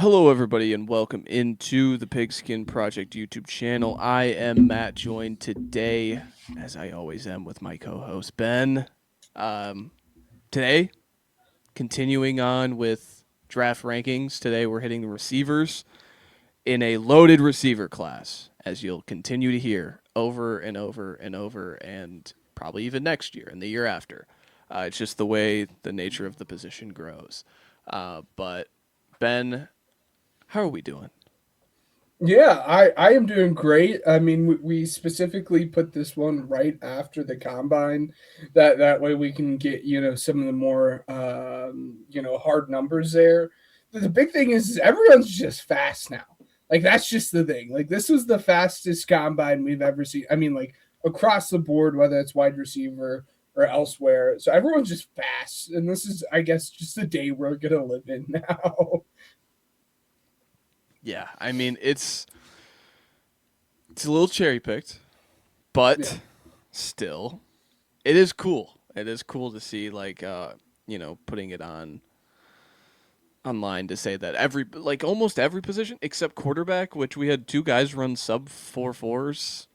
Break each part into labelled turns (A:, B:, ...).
A: Hello, everybody, and welcome into the Pigskin Project YouTube channel. I am Matt, joined today, as I always am, with my co-host Ben. Um, Today, continuing on with draft rankings. Today, we're hitting the receivers in a loaded receiver class, as you'll continue to hear over and over and over, and probably even next year and the year after. It's just the way the nature of the position grows. But Ben, how are we doing?
B: Yeah, I am doing great. I mean, we specifically put this one right after the combine. That way we can get, some of the more hard numbers there. The big thing is everyone's just fast now. Like that's just the thing. Like this was the fastest combine we've ever seen. I mean, like across the board, whether it's wide receiver or elsewhere. So everyone's just fast. And this is, I guess, just the day we're gonna live in now.
A: Yeah, I mean it's a little cherry picked,
B: Yeah.
A: but still, it is cool. It is cool to see putting it on online to say that almost every position except quarterback, which we had two guys run sub 4.4s.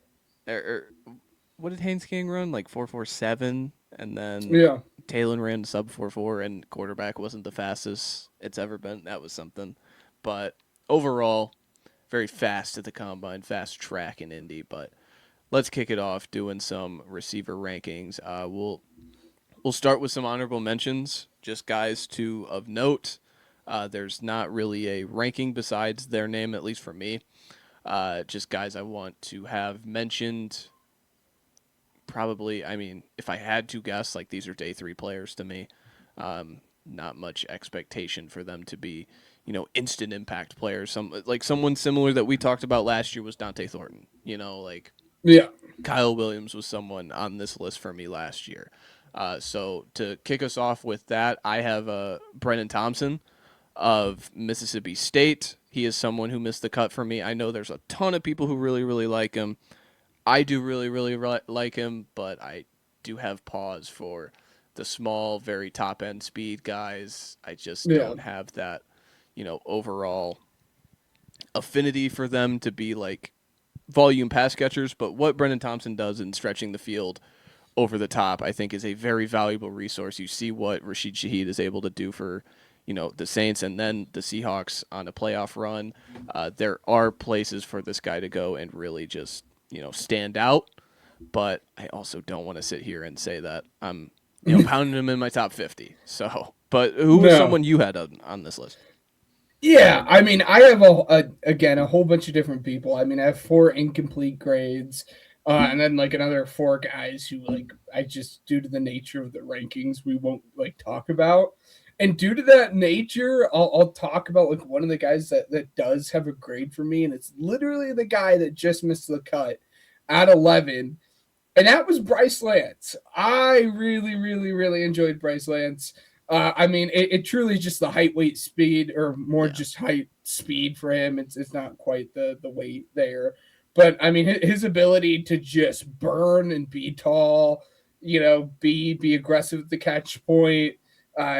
A: What did Haynes King run? Like 4.47, and then
B: Yeah.
A: Taylor ran sub 4.4, and quarterback wasn't the fastest it's ever been. That was something, but overall, very fast at the combine, fast track in Indy. But let's kick it off doing some receiver rankings. We'll start with some honorable mentions, just guys to of note. There's not really a ranking besides their name, at least for me. Just guys I want to have mentioned. Probably, I mean, if I had to guess, like these are day three players to me. Not much expectation for them to be, instant impact players. Someone similar that we talked about last year was Dante Thornton. Like
B: Yeah.
A: Kyle Williams was someone on this list for me last year. So to kick us off with that, I have Brennan Thompson of Mississippi State. He is someone who missed the cut for me. I know there's a ton of people who really, really like him. I do really, really like him, but I do have pause for the small, very top end speed guys. I just
B: Yeah.
A: don't have that, overall affinity for them to be like volume pass catchers. But what Brendan Thompson does in stretching the field over the top, I think, is a very valuable resource. You see what Rashid Shaheed is able to do for, the Saints and then the Seahawks on a playoff run. There are places for this guy to go and really just, stand out. But I also don't want to sit here and say that I'm, pounding him in my top 50. So, but who was
B: No.
A: someone you had on this list?
B: Yeah, I mean, I have again a whole bunch of different people. I mean, I have four incomplete grades, and then like another four guys who like I just due to the nature of the rankings we won't like talk about, and due to that nature, I'll talk about like one of the guys that does have a grade for me, and it's literally the guy that just missed the cut at 11, and that was Bryce Lance. I really, really, really enjoyed Bryce Lance. I mean, it truly is just the height, weight, speed, or more
A: Yeah.
B: just height, speed for him. It's not quite the weight there, but I mean, his ability to just burn and be tall, be aggressive at the catch point.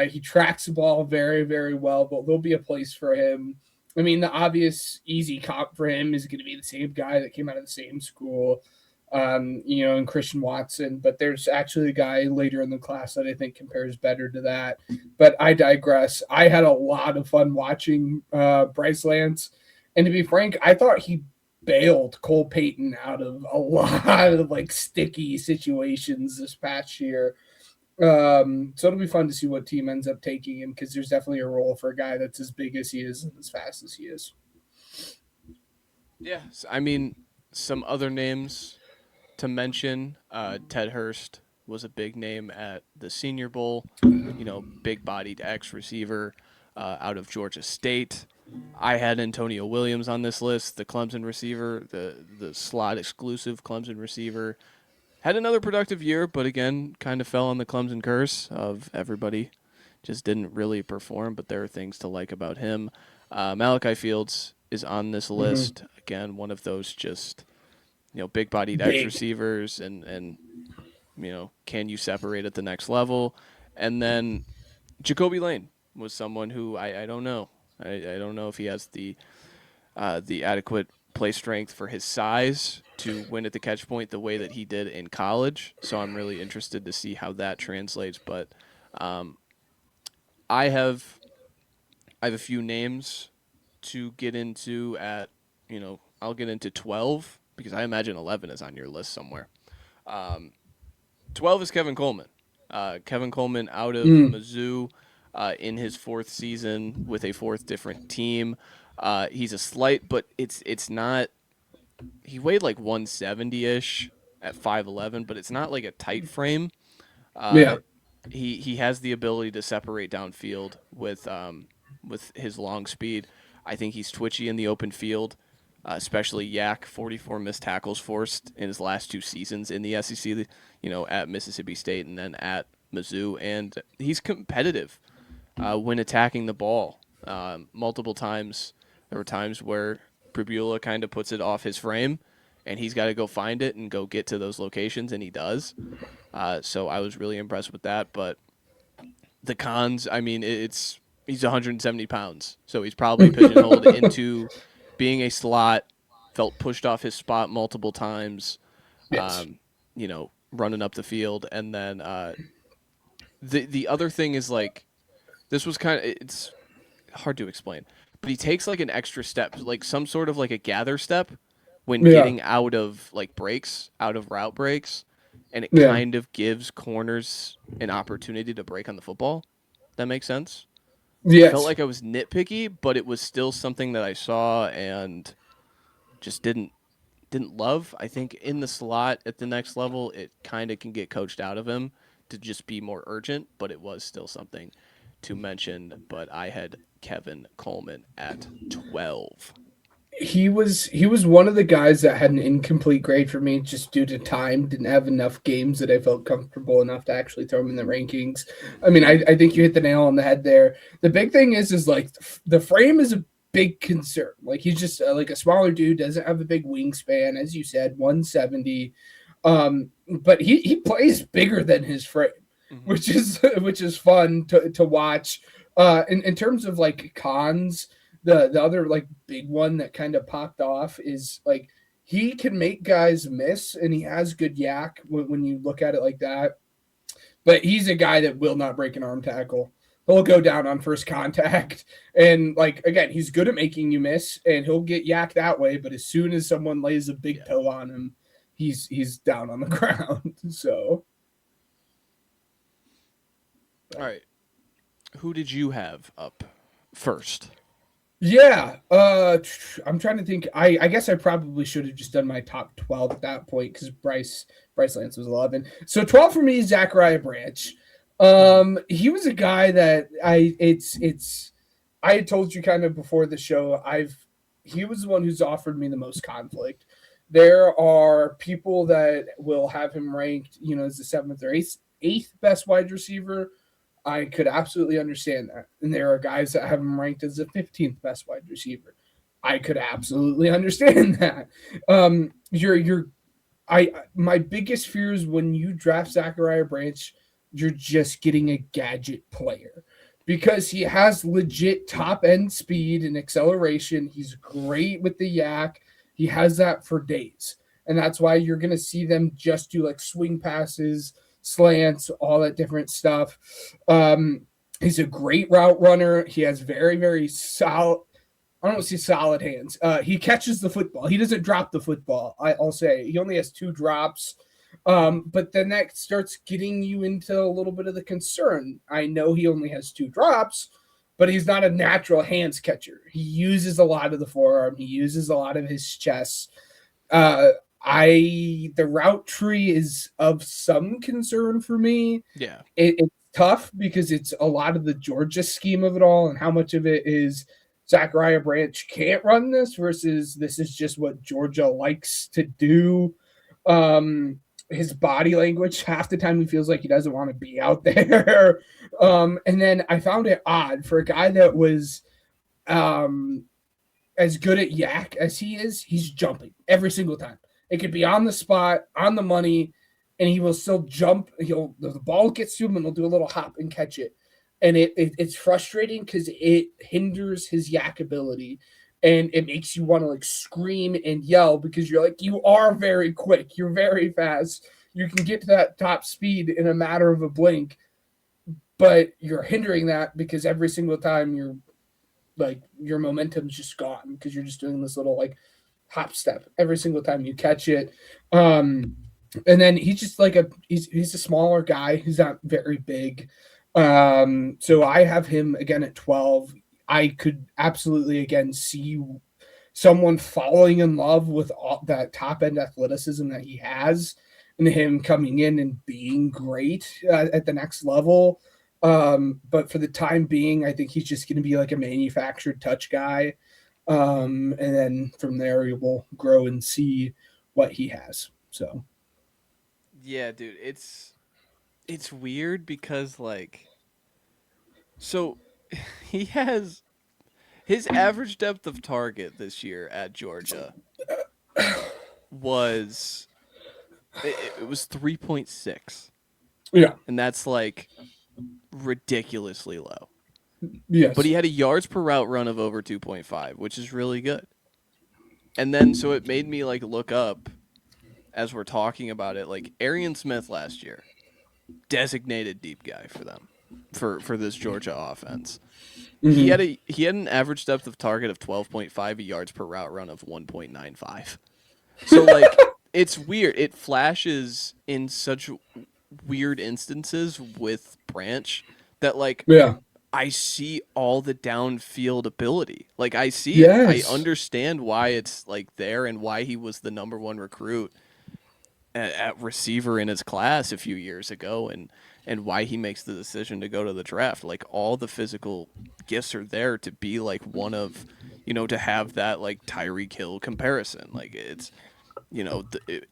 B: He tracks the ball very, very well, but there'll be a place for him. I mean, the obvious easy comp for him is going to be the same guy that came out of the same school, and Christian Watson. But there's actually a guy later in the class that I think compares better to that. But I digress. I had a lot of fun watching Bryce Lance. And to be frank, I thought he bailed Cole Payton out of a lot of like sticky situations this past year. So it'll be fun to see what team ends up taking him because there's definitely a role for a guy that's as big as he is and as fast as he is.
A: Yeah. I mean, some other names to mention, Ted Hurst was a big name at the Senior Bowl. Big bodied X receiver out of Georgia State. I had Antonio Williams on this list, the Clemson receiver, the slot exclusive Clemson receiver. Had another productive year, but again, kind of fell on the Clemson curse of everybody just didn't really perform. But there are things to like about him. Malachi Fields is on this
B: Mm-hmm.
A: list again. One of those just big bodied X
B: Big.
A: receivers and can you separate at the next level? And then Jacoby Lane was someone who I don't know. I don't know if he has the adequate play strength for his size to win at the catch point the way that he did in college. So I'm really interested to see how that translates. But um, I have I have a few names to get into at I'll get into 12 because I imagine 11 is on your list somewhere. Um, 12 is Kevin Coleman. Kevin Coleman out of Mizzou in his fourth season with a fourth different team. He's a slight, but it's not. He weighed like 170 ish at 5'11, but it's not like a tight frame. Uh,
B: Yeah.
A: he has the ability to separate downfield with his long speed. I think he's twitchy in the open field, especially Yak. 44 missed tackles forced in his last two seasons in the SEC. At Mississippi State and then at Mizzou, and he's competitive when attacking the ball. Multiple times, there were times where Pribula kind of puts it off his frame, and he's got to go find it and go get to those locations, and he does. So I was really impressed with that. But the cons, I mean, he's 170 pounds, so he's probably pigeonholed into being a slot. Felt pushed off his spot multiple times.
B: Yes.
A: Running up the field, and then the other thing is like this was it's hard to explain, but he takes like an extra step, like some sort of like a gather step when getting out of like breaks, out of route breaks, and it kind of gives corners an opportunity to break on the football. That makes sense.
B: Yes.
A: Felt like I was nitpicky, but it was still something that I saw and just didn't love. I think in the slot at the next level, it kind of can get coached out of him to just be more urgent, but it was still something to mention. But I had Kevin Coleman at 12.
B: He was one of the guys that had an incomplete grade for me just due to time. Didn't have enough games that I felt comfortable enough to actually throw him in the rankings. I mean, I think you hit the nail on the head there. The big thing is like the frame is a big concern. Like he's just like a smaller dude, doesn't have a big wingspan, as you said, 170. But he plays bigger than his frame, which is fun to watch. In terms of like cons, the other like big one that kind of popped off is like he can make guys miss, and he has good yak when you look at it like that. But he's a guy that will not break an arm tackle. He'll go down on first contact. And like, again, he's good at making you miss, and he'll get yacked that way. But as soon as someone lays a big toe on him, he's down on the ground. So.
A: All right. Who did you have up first?
B: Yeah. I'm trying to think. I guess I probably should have just done my top 12 at that point because Bryce Lance was 11. So 12 for me is Zachariah Branch. He was a guy that I had told you kind of before the show, he was the one who's offered me the most conflict. There are people that will have him ranked, as the 7th or 8th best wide receiver. I could absolutely understand that. And there are guys that have him ranked as the 15th best wide receiver. I could absolutely understand that. My biggest fear is when you draft Zachariah Branch, you're just getting a gadget player because he has legit top end speed and acceleration. He's great with the yak. He has that for days. And that's why you're going to see them just do like swing passes, slants, all that different stuff. He's a great route runner. He has very, very solid, I don't see solid hands. He catches the football. He doesn't drop the football. I'll say he only has 2 drops. But then that starts getting you into a little bit of the concern. I know he only has 2 drops, but he's not a natural hands catcher. He uses a lot of the forearm. He uses a lot of his chest. The route tree is of some concern for me.
A: Yeah.
B: It's tough because it's a lot of the Georgia scheme of it all and how much of it is Zachariah Branch can't run this versus this is just what Georgia likes to do. His body language, half the time he feels like he doesn't want to be out there. And then I found it odd for a guy that was as good at yak as he is, he's jumping every single time. It could be on the spot, on the money, and he will still jump. The ball gets to him and he'll do a little hop and catch it. and it's frustrating because it hinders his yak ability, and it makes you want to like scream and yell because you're like, you are very quick, you're very fast, you can get to that top speed in a matter of a blink, but you're hindering that because every single time you're like your momentum's just gone because you're just doing this little like hop step every single time you catch it. And then he's just like he's a smaller guy. He's not very big. So I have him again at 12. I could absolutely again see someone falling in love with all that top end athleticism that he has, and him coming in and being great at the next level. But for the time being, I think he's just going to be like a manufactured touch guy. And then from there, we will grow and see what he has. So,
A: Yeah, dude, it's weird because like so he has his average depth of target this year at Georgia was it was 3.6.
B: yeah,
A: And that's like ridiculously low. But he
B: yes,
A: had a yards per route run of over 2.5, which is really good. And then so it made me like look up as we're talking about it, like Arian Smith last year, designated deep guy for them for this Georgia offense.
B: mm-hmm.
A: He had an average depth of target of 12.5, a yards per route run of 1.95. So like it's weird. It flashes in such weird instances with Branch that like
B: Yeah,
A: I see all the downfield ability. Like I see it. I
B: yes,
A: understand why it's like there and why he was the number one recruit at receiver in his class a few years ago, and why he makes the decision to go to the draft. Like all the physical gifts are there to be like one of, to have that like Tyreek Hill comparison. Like it's,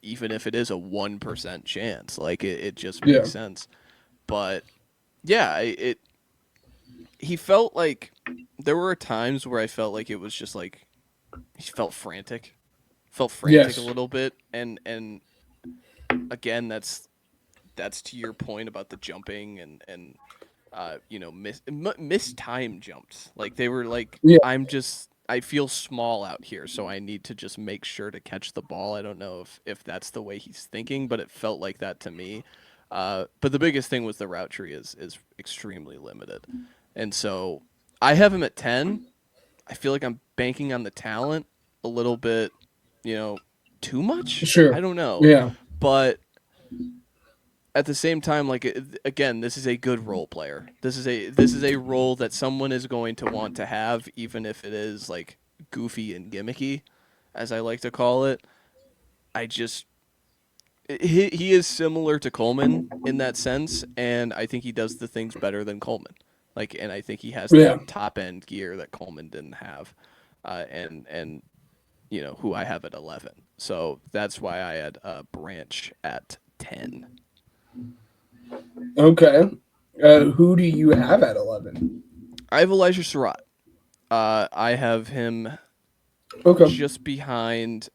A: even if it is a 1% chance, like it just
B: yeah,
A: makes sense. But yeah, he felt like there were times where I felt like it was just like he felt frantic a
B: yes,
A: little bit, and again that's to your point about the jumping and missed time jumps. Like they were like,
B: yeah,
A: I feel small out here, so I need to just make sure to catch the ball. I don't know if that's the way he's thinking, but it felt like that to me. But the biggest thing was the route tree is extremely limited, and so I have him at 10. I feel like I'm banking on the talent a little bit, you know, too much. I
B: sure,
A: don't know,
B: yeah,
A: but at the same time, like again, this is a good role player. This is a role that someone is going to want to have, even if it is like goofy and gimmicky, as I like to call it. I just he is similar to Coleman in that sense, and I think he does the things better than Coleman. Like, and I think he has
B: yeah.
A: that top end gear that Coleman didn't have, and who I have at 11. So that's why I had Branch at 10.
B: Okay. Who do you have at 11?
A: I have Elijah Surratt. I have him
B: Okay.
A: just behind.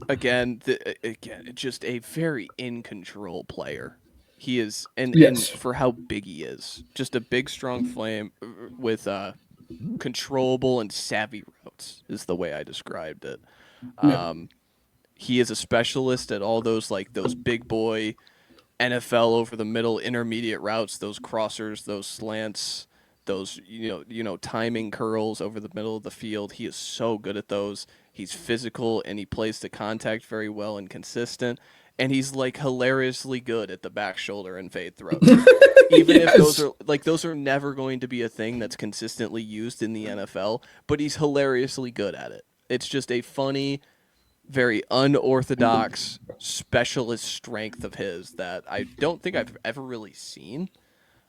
A: Again, just a very in control player. He is, and
B: Yes.
A: for how big he is, just a big, strong flame with controllable and savvy routes is the way I described it.
B: Yeah.
A: He is a specialist at all those big boy NFL over the middle intermediate routes, those crossers, those slants, those timing curls over the middle of the field. He is so good at those. He's physical and he plays the contact very well and consistent. And he's like hilariously good at the back shoulder and fade throws. Even if
B: Yes.
A: those are never going to be a thing that's consistently used in the NFL, but he's hilariously good at it. It's just a funny, very unorthodox specialist strength of his that I don't think I've ever really seen.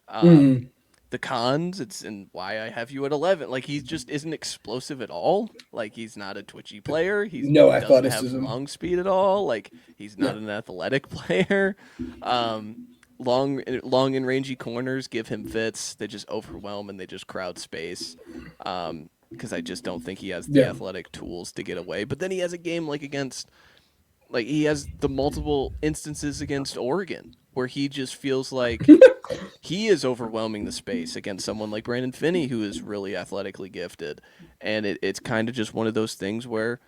B: Mm.
A: The cons, it's and why I have you at 11. Like he just isn't explosive at all. Like he's not a twitchy player. He
B: No
A: doesn't have
B: athleticism.
A: long speed at all. Like he's not
B: Yeah.
A: an athletic player. Um, long and rangy corners give him fits. They just overwhelm and they just crowd space. Because I just don't think he has the
B: Yeah.
A: athletic tools to get away. But then he has a game he has the multiple instances against Oregon where he just feels like he is overwhelming the space against someone like Brandon Finney, who is really athletically gifted, and it's kind of just one of those things where,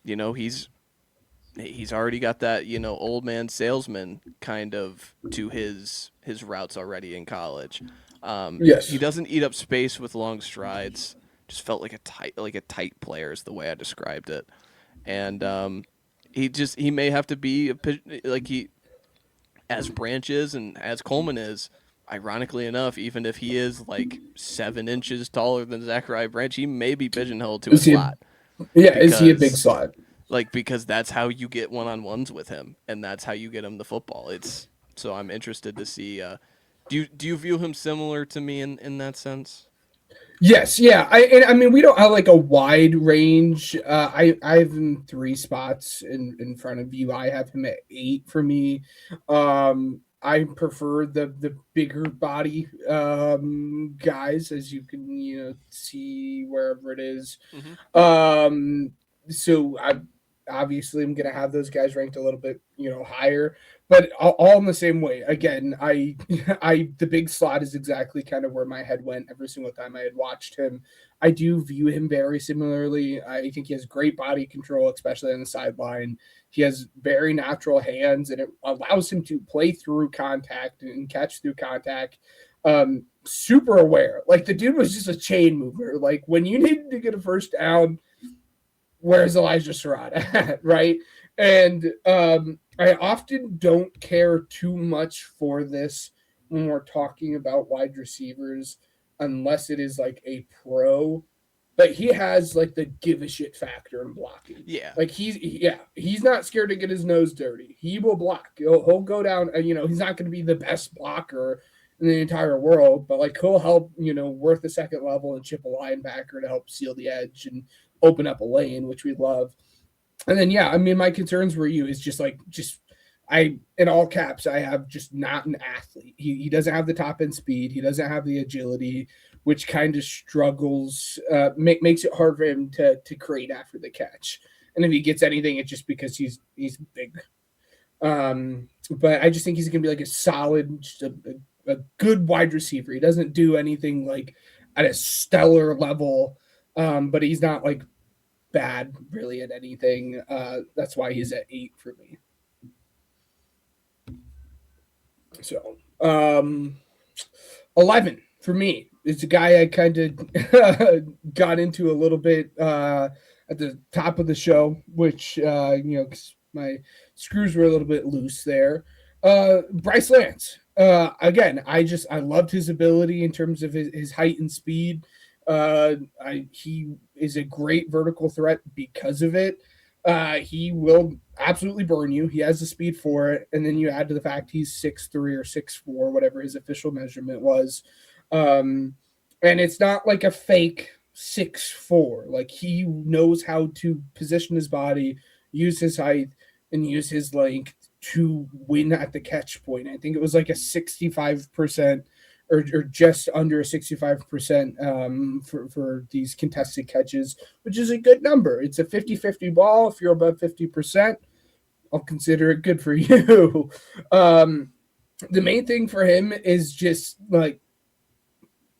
A: he's already got that old man salesman kind of to his routes already in college. He
B: Yes.
A: doesn't eat up space with long strides. Just felt like a tight player is the way I described it, and he may have to be like he as Branch is and as Coleman is. Ironically enough, even if he is like 7 inches taller than Zachariah Branch, he may be pigeonholed to a
B: Is he?
A: slot
B: Yeah. Is he a big
A: because
B: slot?
A: because that's how you get one-on-ones with him, and that's how you get him the football. It's so I'm interested to see. Do you view him similar to me in that sense?
B: Yes, yeah. I mean we don't have like a wide range. I have him three spots in front of you. I have him at 8 for me. I prefer the bigger body guys, as you can see wherever it is.
A: Mm-hmm.
B: Um, so I obviously I'm gonna have those guys ranked a little bit higher, but all in the same way. Again, I the big slot is exactly kind of where my head went every single time I had watched him. I do view him very similarly. I think he has great body control, especially on the sideline. He has very natural hands, and it allows him to play through contact and catch through contact. Super aware. Like the dude was just a chain mover. Like when you needed to get a first down, where's Elijah Sarad at, right? And I often don't care too much for this when we're talking about wide receivers, unless it is like a pro. But he has like the give a shit factor in blocking.
A: Yeah.
B: Like he's not scared to get his nose dirty. He will block. He'll go down. And, he's not going to be the best blocker in the entire world, but like he'll help worth the second level and chip a linebacker to help seal the edge and open up a lane, which we love. And then yeah, I mean my concerns were you is just I in all caps I have just not an athlete. He doesn't have the top end speed. He doesn't have the agility, which kind of struggles makes it hard for him to create after the catch. And if he gets anything, it's just because he's big. But I just think he's gonna be like a solid, just a good wide receiver. He doesn't do anything like at a stellar level, but he's not like bad really at anything. That's why he's at 8 for me. So 11 for me. It's a guy I kind of got into a little bit at the top of the show, which 'cause my screws were a little bit loose there. Bryce Lance. Again, I loved his ability in terms of his height and speed. He is a great vertical threat because of it. He will absolutely burn you. He has the speed for it, and then you add to the fact he's 6'3" or 6'4", whatever his official measurement was. And it's not like a fake 6'4". Like he knows how to position his body, use his height, and use his length to win at the catch point. I think it was like a 65% or just under a 65% for these contested catches, which is a good number. It's a 50-50 ball. If you're above 50%, I'll consider it good for you. The main thing for him is just like,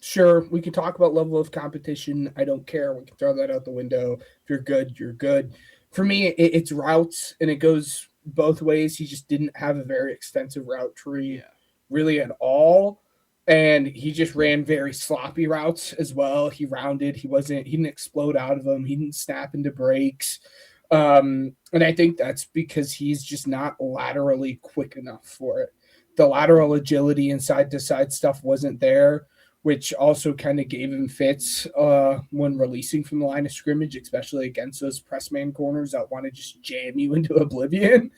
B: sure, we can talk about level of competition. I don't care. We can throw that out the window. If you're good, you're good. For me, it's routes, and it goes both ways. He just didn't have a very extensive route tree really at all. And he just ran very sloppy routes as well. He rounded. He didn't explode out of them. He didn't snap into breaks. And I think that's because he's just not laterally quick enough for it. The lateral agility and side to side stuff wasn't there, which also kind of gave him fits when releasing from the line of scrimmage, especially against those press man corners that want to just jam you into oblivion.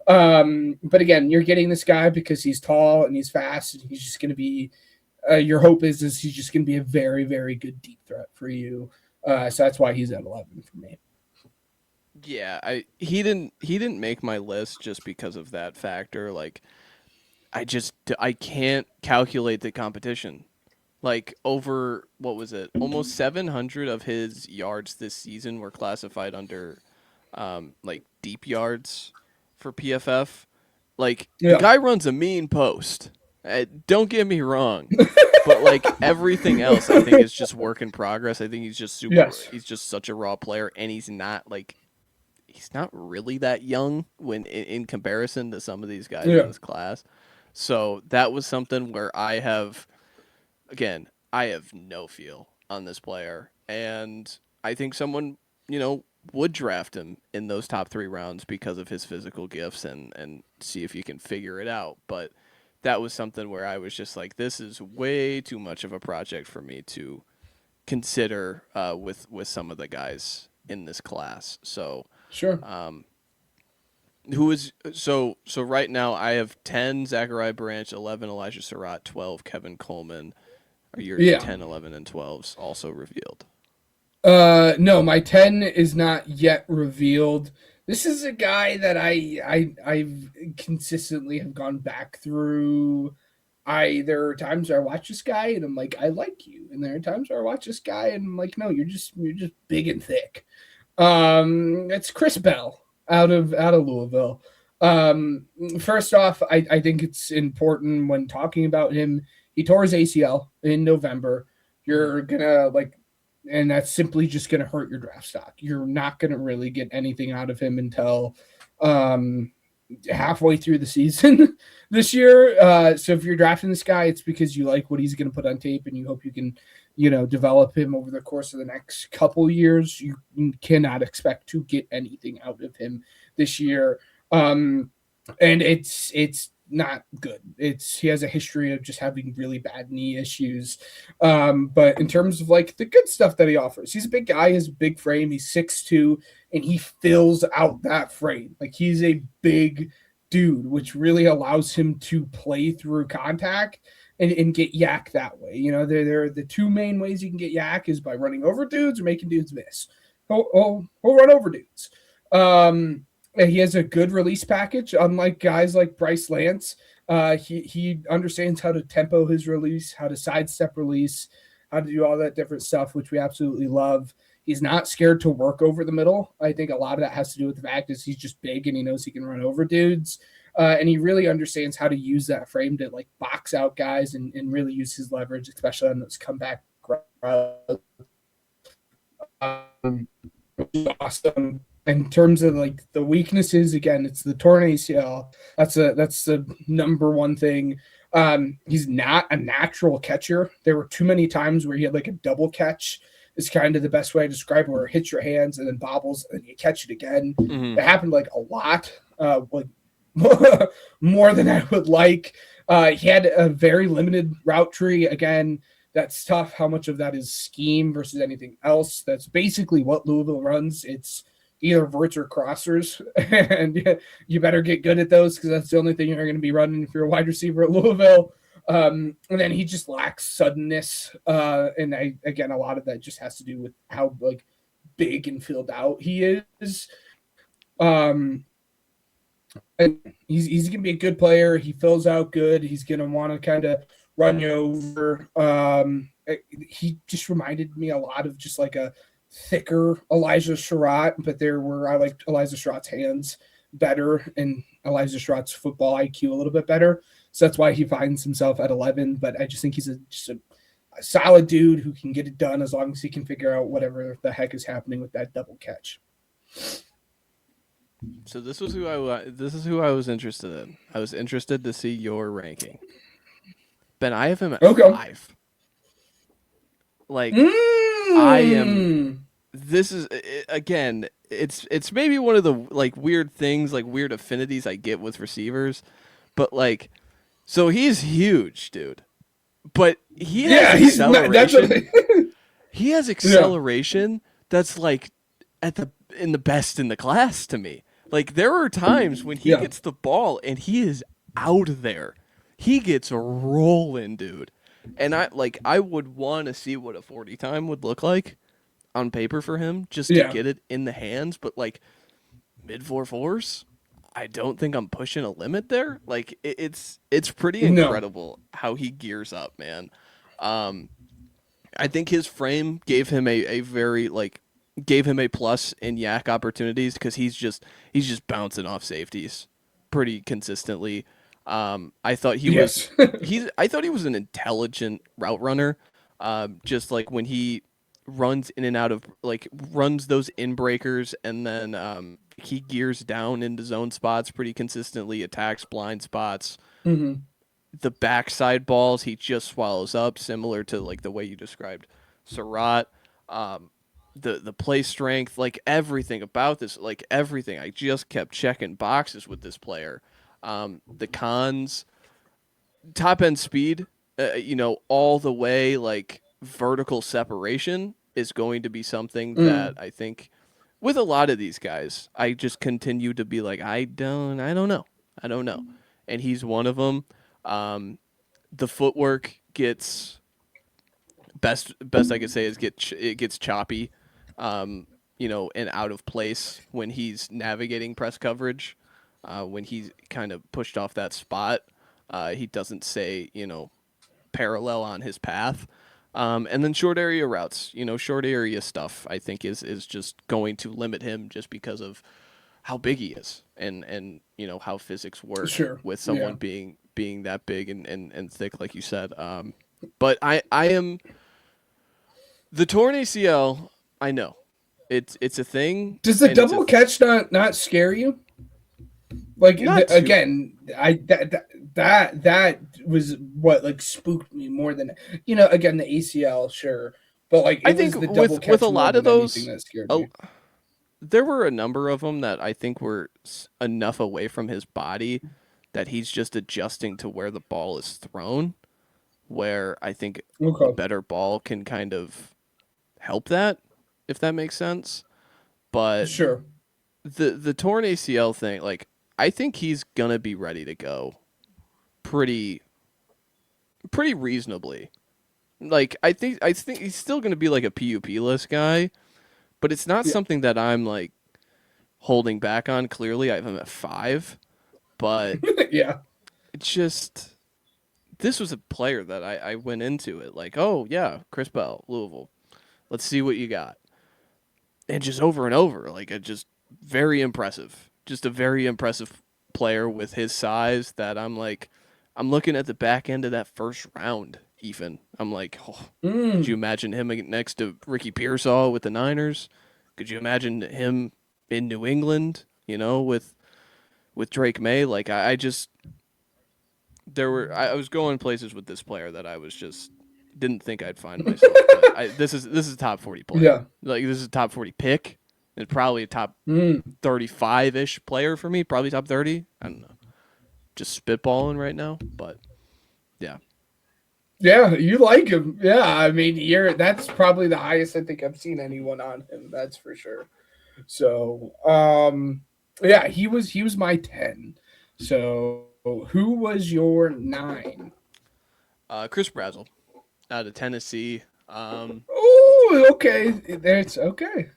B: But again, you're getting this guy because he's tall and he's fast, and he's just going to be your hope is he's just going to be a very, very good deep threat for you. So that's why he's at 11 for me.
A: Yeah, he didn't make my list just because of that factor. Like I can't calculate the competition. Like over what was it? Almost 700 of his yards this season were classified under like deep yards for PFF. Like the
B: Yeah.
A: guy runs a mean post. Don't get me wrong, but like everything else, I think is just work in progress. I think he's just
B: Yes.
A: he's just such a raw player, and he's not really that young when in comparison to some of these guys in
B: Yeah.
A: this class. So that was something where I have no feel on this player, and I think someone would draft him in those top 3 rounds because of his physical gifts and see if you can figure it out. But that was something where I was just like, this is way too much of a project for me to consider with some of the guys in this class. So
B: Sure.
A: who is so right now I have 10 Zachariah Branch, 11 Elijah Surratt, 12 Kevin Coleman. Are your
B: Yeah.
A: 10, 11, and 12s also revealed?
B: No, my 10 is not yet revealed. This is a guy that I've consistently have gone back through. There are times where I watch this guy and I'm like, I like you, and there are times where I watch this guy and I'm like, no, you're just big and thick. It's Chris Bell out of Louisville. First off, I think it's important when talking about him. He tore his ACL in November. You're gonna and that's simply just gonna hurt your draft stock. You're not gonna really get anything out of him until halfway through the season this year. So if you're drafting this guy, it's because you like what he's going to put on tape and you hope you can, develop him over the course of the next couple years. You cannot expect to get anything out of him this year. And it's not good. He has a history of just having really bad knee issues. But in terms of the good stuff that he offers, he's a big guy, he has a big frame, he's 6'2", and he fills out that frame. He's a big dude, which really allows him to play through contact and get yak that way. There are the 2 main ways you can get yak is by running over dudes or making dudes miss. He'll run over dudes. He has a good release package, unlike guys like Bryce Lance. He understands how to tempo his release, how to sidestep release, how to do all that different stuff, which we absolutely love. He's not scared to work over the middle. I think a lot of that has to do with the fact is he's just big and he knows he can run over dudes. And he really understands how to use that frame to box out guys and really use his leverage, especially on those comeback routes. Awesome. In terms of the weaknesses, again, it's the torn ACL. That's the number one thing. He's not a natural catcher. There were too many times where he had a double catch. Is kind of the best way to describe it, where it hits your hands and then bobbles and you catch it again.
A: Mm-hmm.
B: It happened a lot, more than I would like. He had a very limited route tree. Again, that's tough. How much of that is scheme versus anything else? That's basically what Louisville runs. It's either verts or crossers, and you better get good at those because that's the only thing you're going to be running if you're a wide receiver at Louisville. And then he just lacks suddenness. And again, a lot of that just has to do with how big and filled out he is. And he's going to be a good player. He fills out good. He's going to want to kind of run you over. He just reminded me a lot of just a thicker Elijah Surratt, but I liked Elijah Surratt's hands better and Elijah Surratt's football IQ a little bit better. So that's why he finds himself at 11. But I just think he's just a solid dude who can get it done as long as he can figure out whatever the heck is happening with that double catch.
A: So this is who I was interested in. I was interested to see your ranking. Ben, I have him at 5. I am. This is again. It's maybe one of the weird things, weird affinities I get with receivers, but so he's huge, dude. But he has acceleration. He has acceleration that's in the best in the class to me. There are times when he gets the ball and he is out there. He gets rolling, dude. And I would want to see what a 40 time would look like on paper for him just to get it in the hands, but mid 4.4s, I don't think I'm pushing a limit there. It's pretty incredible how he gears up, man. I think his frame gave him a very gave him a plus in yak opportunities because he's just bouncing off safeties pretty consistently. I thought he was
B: Yes.
A: I thought he was an intelligent route runner. Just like when he runs in and out of like runs those in breakers and then he gears down into zone spots pretty consistently, attacks blind spots.
B: Hmm.
A: The backside balls he just swallows up, similar to like the way you described Surratt. Um, the play strength, like everything about this, like everything. I just kept checking boxes with this player. The cons, top end speed, all the way, like vertical separation is going to be something that
B: Mm.
A: I think with a lot of these guys, I just continue to be like, I don't know, and he's one of them. Um, the footwork gets best I could say is it gets choppy, and out of place when he's navigating press coverage. When he's kind of pushed off that spot, he doesn't say parallel on his path. And then short area routes, short area stuff, I think is just going to limit him just because of how big he is and how physics work
B: Sure.
A: with someone
B: Yeah.
A: being that big and thick, like you said. But I am the torn ACL. I know it's a thing,
B: Does the
A: and it's a
B: double catch not scare you? Like
A: not too.
B: again, I that was what like spooked me more than again the ACL, sure, but like
A: I
B: it
A: think
B: was the double
A: with a
B: catch more
A: lot of
B: than anything
A: those,
B: that scared
A: a,
B: me.
A: there were a number of them that I think were enough away from his body that he's just adjusting to where the ball is thrown. Where I think a
B: Okay,
A: better ball can kind of help that, if that makes sense. But
B: sure.
A: the torn ACL thing, like I think he's gonna be ready to go pretty reasonably. Like I think he's still gonna be like a PUP list guy, but it's not
B: Yeah.
A: something that I'm like holding back on. Clearly, I have him at 5, but
B: Yeah.
A: it's just this was a player that I went into it like, oh yeah, Chris Bell, Louisville. Let's see what you got, and just over and over, like it just very impressive. Just a very impressive player with his size that I'm like, I'm looking at the back end of that first round. Even I'm like, oh, could you
B: Mm.
A: imagine him next to Ricky Pearsall with the Niners? Could you imagine him in New England? With Drake May, like I just I was going places with this player that I was just didn't think I'd find myself. But this is a top 40 player.
B: Yeah.
A: Like this is a top 40 pick. It's probably a top
B: Mm.
A: 35 ish player for me. Probably top 30. I don't know. Just spitballing right now, but yeah.
B: Yeah, you like him. Yeah, I mean, that's probably the highest I think I've seen anyone on him. That's for sure. So, yeah, he was my 10. So, who was your 9?
A: Chris Brazzell out of Tennessee.
B: Oh, okay. That's okay.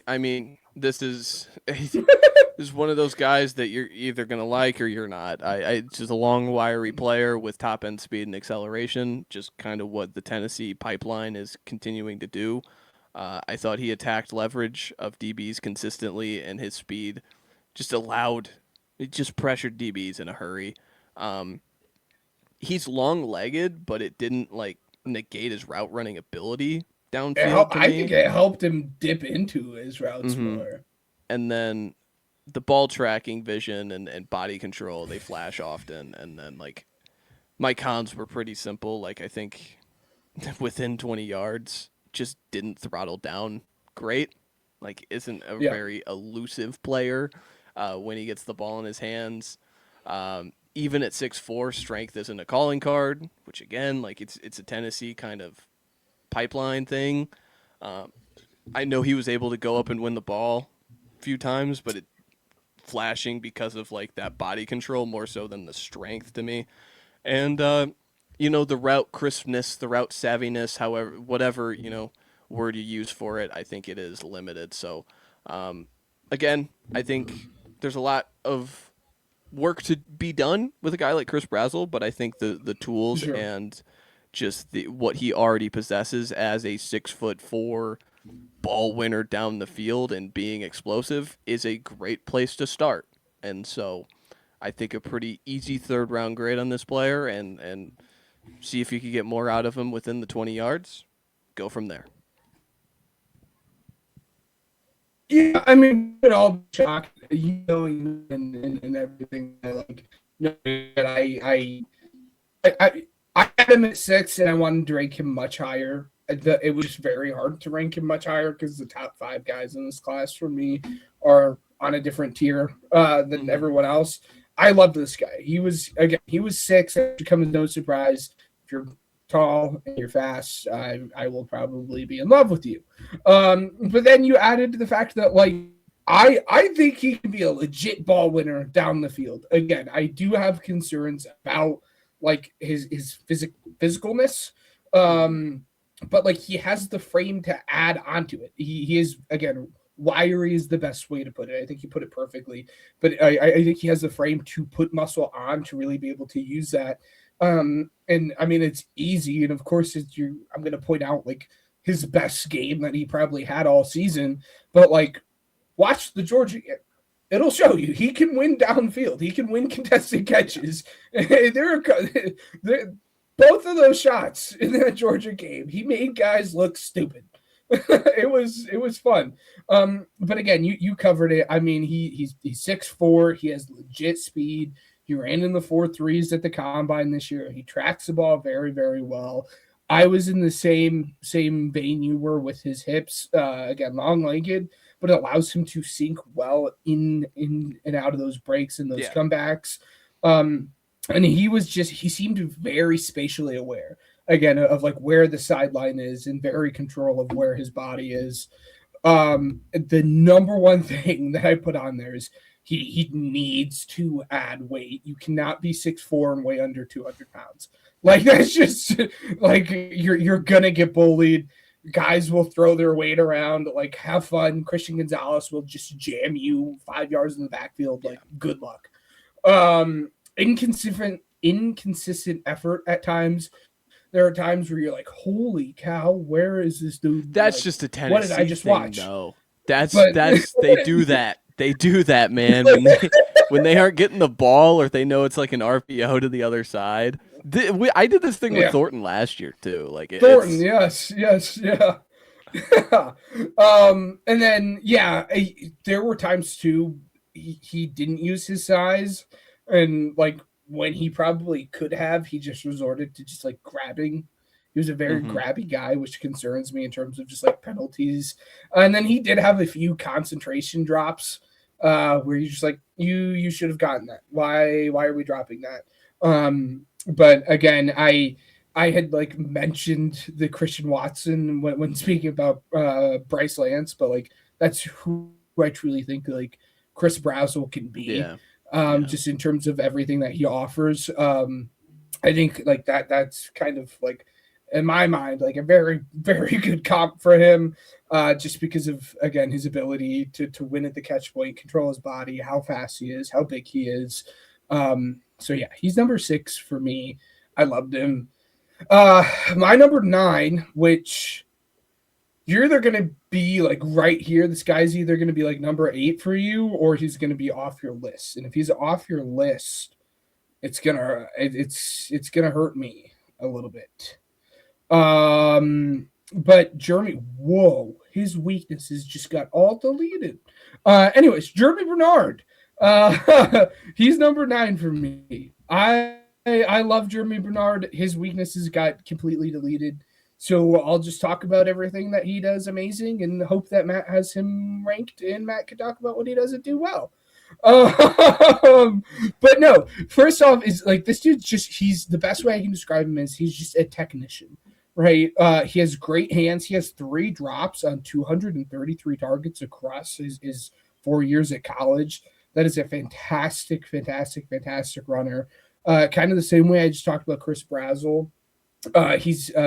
A: I mean, this is this is one of those guys that you're either gonna like or you're not. It's just a long, wiry player with top end speed and acceleration. Just kind of what the Tennessee pipeline is continuing to do. I thought he attacked leverage of DBs consistently, and his speed just allowed it just pressured DBs in a hurry. Um, he's long legged, but it didn't like negate his route running ability downfield to
B: I think
A: me.
B: it helped him dip into his routes
A: hmm
B: more.
A: And then the ball tracking vision and body control, they flash often. And then like my cons were pretty simple. Like I think within 20 yards, just didn't throttle down great. Like isn't a
B: Yeah.
A: very elusive player when he gets the ball in his hands. Even at 6'4", strength isn't a calling card, which again, like it's a Tennessee kind of pipeline thing. Um, I know he was able to go up and win the ball a few times, but it flashing because of like that body control more so than the strength to me. And the route crispness, the route savviness, however, whatever word you use for it, I think it is limited. So, again, I think there's a lot of work to be done with a guy like Chris Brazzell, but I think the tools
B: Sure.
A: and just what he already possesses as a 6'4" ball winner down the field and being explosive is a great place to start. And so I think a pretty easy 3rd-round grade on this player, and see if you could get more out of him within the 20 yards. Go from there.
B: Yeah, I mean, we'd all be shocked, and everything. That I had him at 6, and I wanted to rank him much higher. It was very hard to rank him much higher because the top 5 guys in this class for me are on a different tier than everyone else. I loved this guy. He was 6. It comes no surprise. If you're tall and you're fast, I will probably be in love with you. But then you added to the fact that I think he can be a legit ball winner down the field. Again, I do have concerns about his physicalness. But he has the frame to add onto it. He is, again, wiry is the best way to put it. I think you put it perfectly. But I think he has the frame to put muscle on to really be able to use that. And I mean, it's easy. And of course, I'm going to point out his best game that he probably had all season. But watch the Georgia game. It'll show you he can win downfield. He can win contested catches. Both of those shots in that Georgia game, he made guys look stupid. It was fun. But again, you covered it. I mean, he's 6'4". He has legit speed. He ran in the 4.3s at the combine this year. He tracks the ball very, very well. I was in the same vein you were with his hips. Again, long-legged, but it allows him to sink well in and out of those breaks and those comebacks. And he seemed very spatially aware, again, of where the sideline is and very control of where his body is. The number one thing that I put on there is he needs to add weight. You cannot be 6'4" and weigh under 200 pounds. That's just you're gonna get bullied. Guys will throw their weight around. Have fun. Christian Gonzalez will just jam you 5 yards in the backfield. Good luck. Inconsistent effort at times. There are times where you're like, holy cow, where is this dude?
A: That's just a Tennessee
B: what did I just
A: thing,
B: watch?
A: though. That's they do that. They do that, man. When they aren't getting the ball or they know it's an RPO to the other side. I did this thing with Thornton last year too.
B: Thornton, yes, yeah. And then there were times too he didn't use his size, and when he probably could have, he just resorted to just grabbing. He was a very grabby guy, which concerns me in terms of just penalties. And then he did have a few concentration drops where you're just you should have gotten that. Why are we dropping that? But again, I had mentioned the Christian Watson when speaking about Bryce Lance, but that's who I truly think Chris Brazzell can be. Just in terms of everything that he offers. I think that's kind of in my mind a very, very good comp for him, just because of, again, his ability to win at the catch point, control his body, how fast he is, how big he is. So yeah, he's number 6 for me. I loved him. My number 9, which you're either going to be right here. This guy's either going to be number 8 for you, or he's going to be off your list. And if he's off your list, it's going to hurt me a little bit. But Jeremy, his weaknesses just got all deleted. Anyways, Jeremy Bernard. He's number 9 for me. I love Jeremy Bernard. His weaknesses got completely deleted. So I'll just talk about everything that he does amazing and hope that Matt has him ranked and Matt can talk about what he doesn't do well. But no, first off is this dude he's the best way I can describe him is he's just a technician, right? He has great hands. He has 3 drops on 233 targets across his 4 years at college. That is a fantastic runner. Kind of the same way I just talked about Chris Brazzell.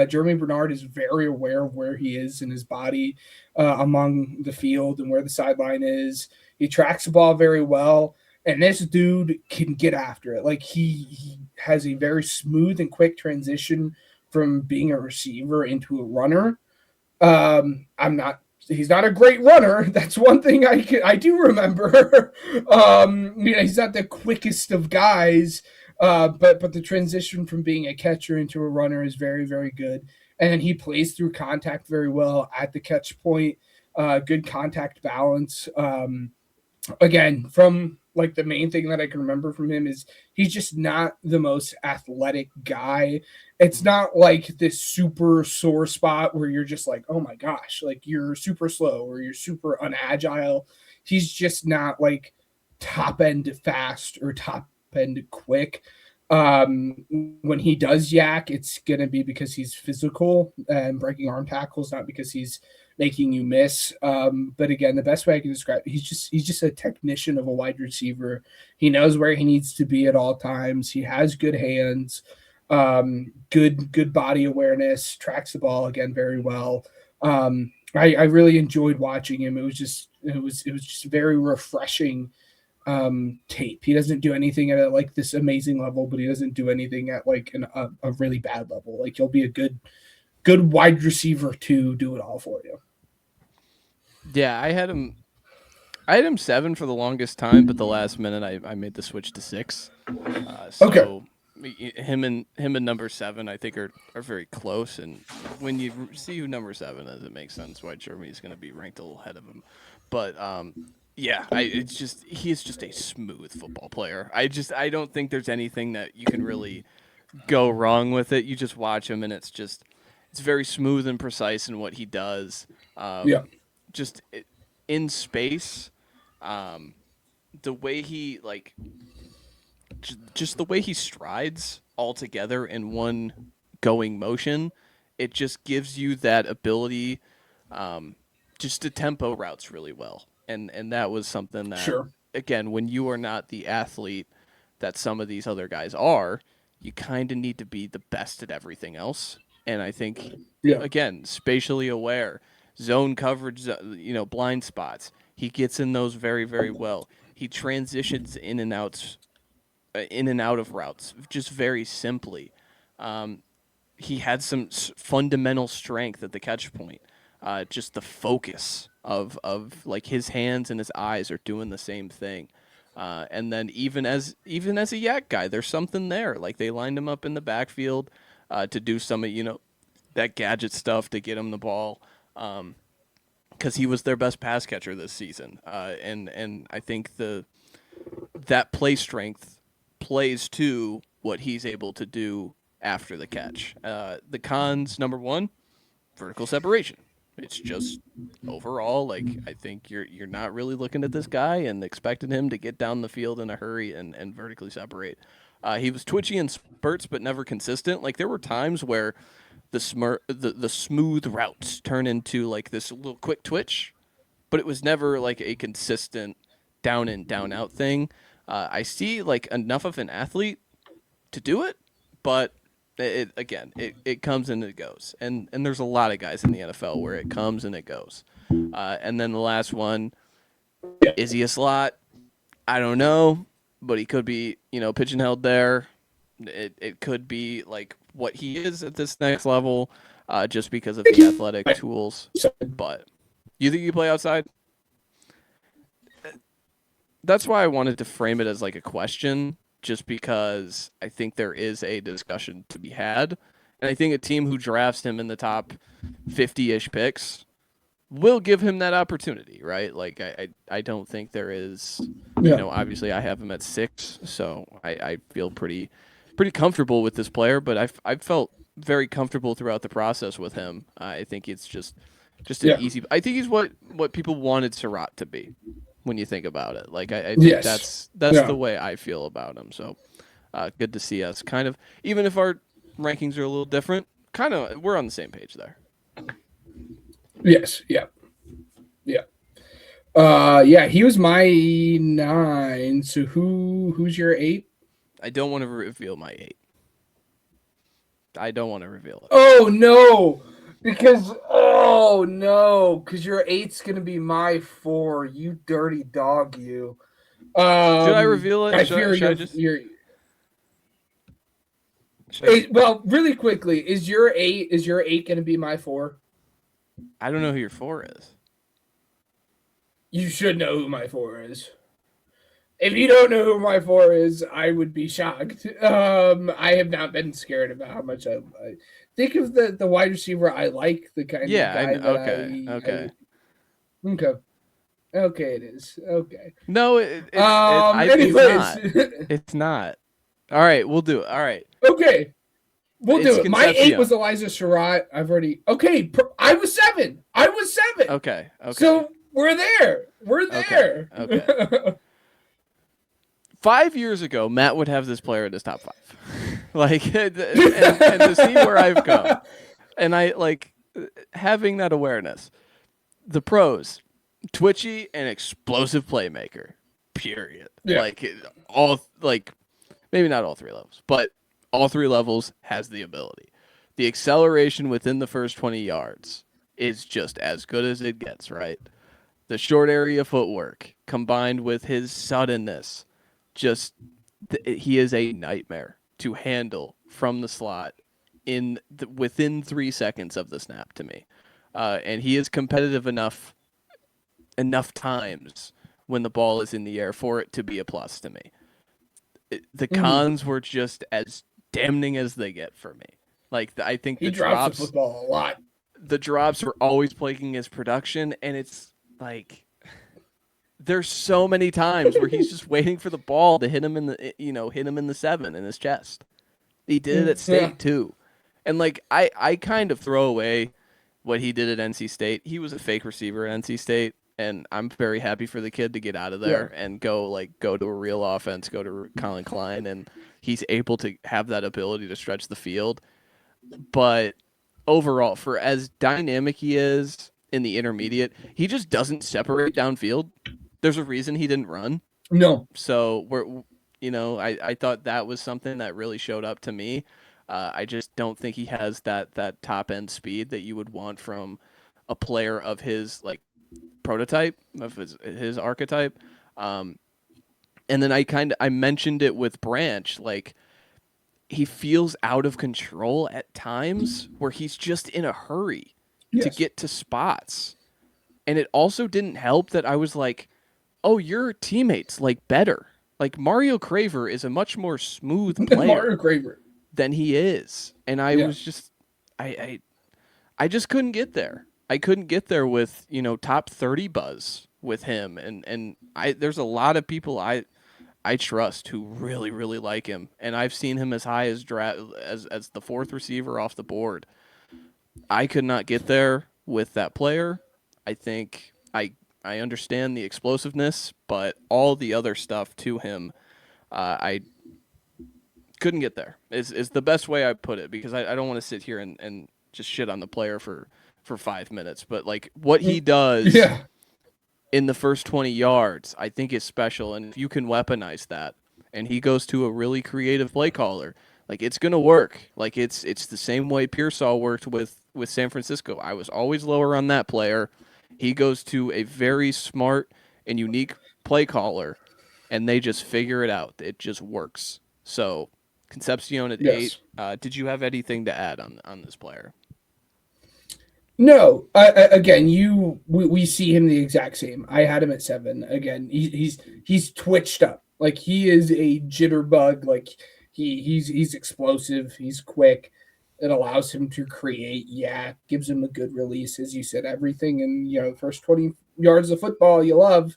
B: Jeremy Bernard is very aware of where he is in his body among the field and where the sideline is. He tracks the ball very well, and this dude can get after it. He has a very smooth and quick transition from being a receiver into a runner. I'm not he's not a great runner. That's one thing I do remember. He's not the quickest of guys, but the transition from being a catcher into a runner is very, very good. And then he plays through contact very well at the catch point. Good contact balance. Again, from like the main thing that I can remember from him is he's just not the most athletic guy. It's not like this super sore spot where you're just like, oh my gosh, like you're super slow or you're super unagile. He's just not like top end fast or top end quick. When he does yak, it's gonna be because he's physical and breaking arm tackles, not because he's making you miss. But again, the best way I can describe it, he's just a technician of a wide receiver. He knows where he needs to be at all times. He has good hands, good body awareness, tracks the ball again very well. I really enjoyed watching him. It was just very refreshing tape. He doesn't do anything at like this amazing level, but he doesn't do anything at like a really bad level. Like he'll be a good wide receiver to do it all for you.
A: Yeah, I had him 7 for the longest time, but the last minute I made the switch to 6. So him and number 7 I think are very close, and when you see who number 7 is, it makes sense why Germany's going to be ranked a little ahead of him. But yeah, he's just a smooth football player. I don't think there's anything that you can really go wrong with it. You just watch him, and it's very smooth and precise in what he does. Just in space, the way he just the way he strides all together in one going motion, it just gives you that ability just to tempo routes really well. And that was something that, again, when you are not the athlete that some of these other guys are, you kind of need to be the best at everything else. And I think, again, spatially aware, zone coverage, blind spots, he gets in those very, very well. He transitions in and out of routes just very simply. He had some fundamental strength at the catch point. Just the focus of like his hands and his eyes are doing the same thing. And then even as a yak guy, there's something there. Like they lined him up in the backfield to do some of that gadget stuff to get him the ball. Because he was their best pass catcher this season. And I think that play strength plays to what he's able to do after the catch. The cons, number 1, vertical separation. It's just overall, like, I think you're not really looking at this guy and expecting him to get down the field in a hurry and vertically separate. He was twitchy in spurts, but never consistent. Like there were times where the smooth routes turn into like this little quick twitch, but it was never like a consistent down in, down out thing. I see like enough of an athlete to do it, but it comes and it goes. And there's a lot of guys in the NFL where it comes and it goes. And then the last one, is he a slot? I don't know, but he could be, pigeonholed there. It could be like what he is at this next level, just because of the athletic tools. But you think you play outside? That's why I wanted to frame it as like a question, just because I think there is a discussion to be had. And I think a team who drafts him in the top 50-ish picks will give him that opportunity, right? Like, I don't think there is, obviously I have him at 6, so I feel pretty comfortable with this player, but I've felt very comfortable throughout the process with him. I think it's just an easy, I think he's what people wanted Surratt to be. When you think about it, like I think that's the way I feel about him. So good to see us kind of, even if our rankings are a little different, kind of we're on the same page there.
B: Yes. Yeah. He was my 9. So who's your 8?
A: I don't want to reveal my 8. I don't want to reveal it.
B: Oh no. Because your 8's gonna be my 4. You dirty dog, you.
A: Should I reveal it?
B: Well, really quickly, is your 8 gonna be my 4?
A: I don't know who your 4 is.
B: You should know who my 4 is. If you don't know who my 4 is, I would be shocked. I have not been scared about how much I think of the wide receiver I like, the kind of
A: Yeah,
B: guy that
A: okay, okay.
B: okay. Okay, it is. Okay.
A: No, it's
B: Anyways.
A: not. It's not. All right, we'll do it. All right.
B: Okay. We'll
A: It's
B: do it. My 8
A: Concepcion.
B: was Elijah Sherratt. I've already. Okay. I was 7. I was 7.
A: Okay, okay,
B: So we're there. We're
A: okay,
B: there.
A: okay. 5 years ago, Matt would have this player in his top 5. Like, and to see where I've come, and I like having that awareness. The pros, twitchy and explosive playmaker. Period.
B: Yeah.
A: Like all like maybe not all 3 levels, but all 3 levels has the ability. The acceleration within the first 20 yards is just as good as it gets, right? The short area footwork combined with his suddenness, just he is a nightmare to handle from the slot within 3 seconds of the snap to me. And he is competitive enough times when the ball is in the air for it to be a plus to me. The cons were just as damning as they get for me. Like I think
B: he drops the football a lot.
A: The drops were always plaguing his production, and it's like there's so many times where he's just waiting for the ball to hit him in the 7 in his chest. He did it at State too, and like I kind of throw away what he did at NC State. He was a fake receiver at NC State, and I'm very happy for the kid to get out of there and go to a real offense, go to Colin Klein, and he's able to have that ability to stretch the field. But overall, for as dynamic he is in the intermediate, he just doesn't separate downfield. There's a reason he didn't run.
B: No.
A: So I thought that was something that really showed up to me. I just don't think he has that top end speed that you would want from a player of his like prototype, of his archetype. And then I mentioned it with Branch, like he feels out of control at times where he's just in a hurry to get to spots. And it also didn't help that I was like, oh, your teammates like better. Like Mario Craver is a much more smooth player than he is. And I was just I just couldn't get there. I couldn't get there with, top 30 buzz with him. And there's a lot of people I trust who really, really like him. And I've seen him as high as as the 4th receiver off the board. I could not get there with that player. I think I understand the explosiveness, but all the other stuff to him, I couldn't get there. Is the best way I put it, because I don't want to sit here and just shit on the player for 5 minutes. But like what he does in the first 20 yards, I think is special. And if you can weaponize that, and he goes to a really creative play caller, like it's gonna work. Like it's the same way Pearsall worked with San Francisco. I was always lower on that player. He goes to a very smart and unique play caller, and they just figure it out. It just works. So Concepcion at 8. Did you have anything to add on this player?
B: No. Again, we see him the exact same. I had him at 7. Again, he's twitched up. Like he is a jitterbug. Like he's explosive. He's quick. It allows him to create. Yeah, gives him a good release, as you said. Everything in the first 20 yards of football you love.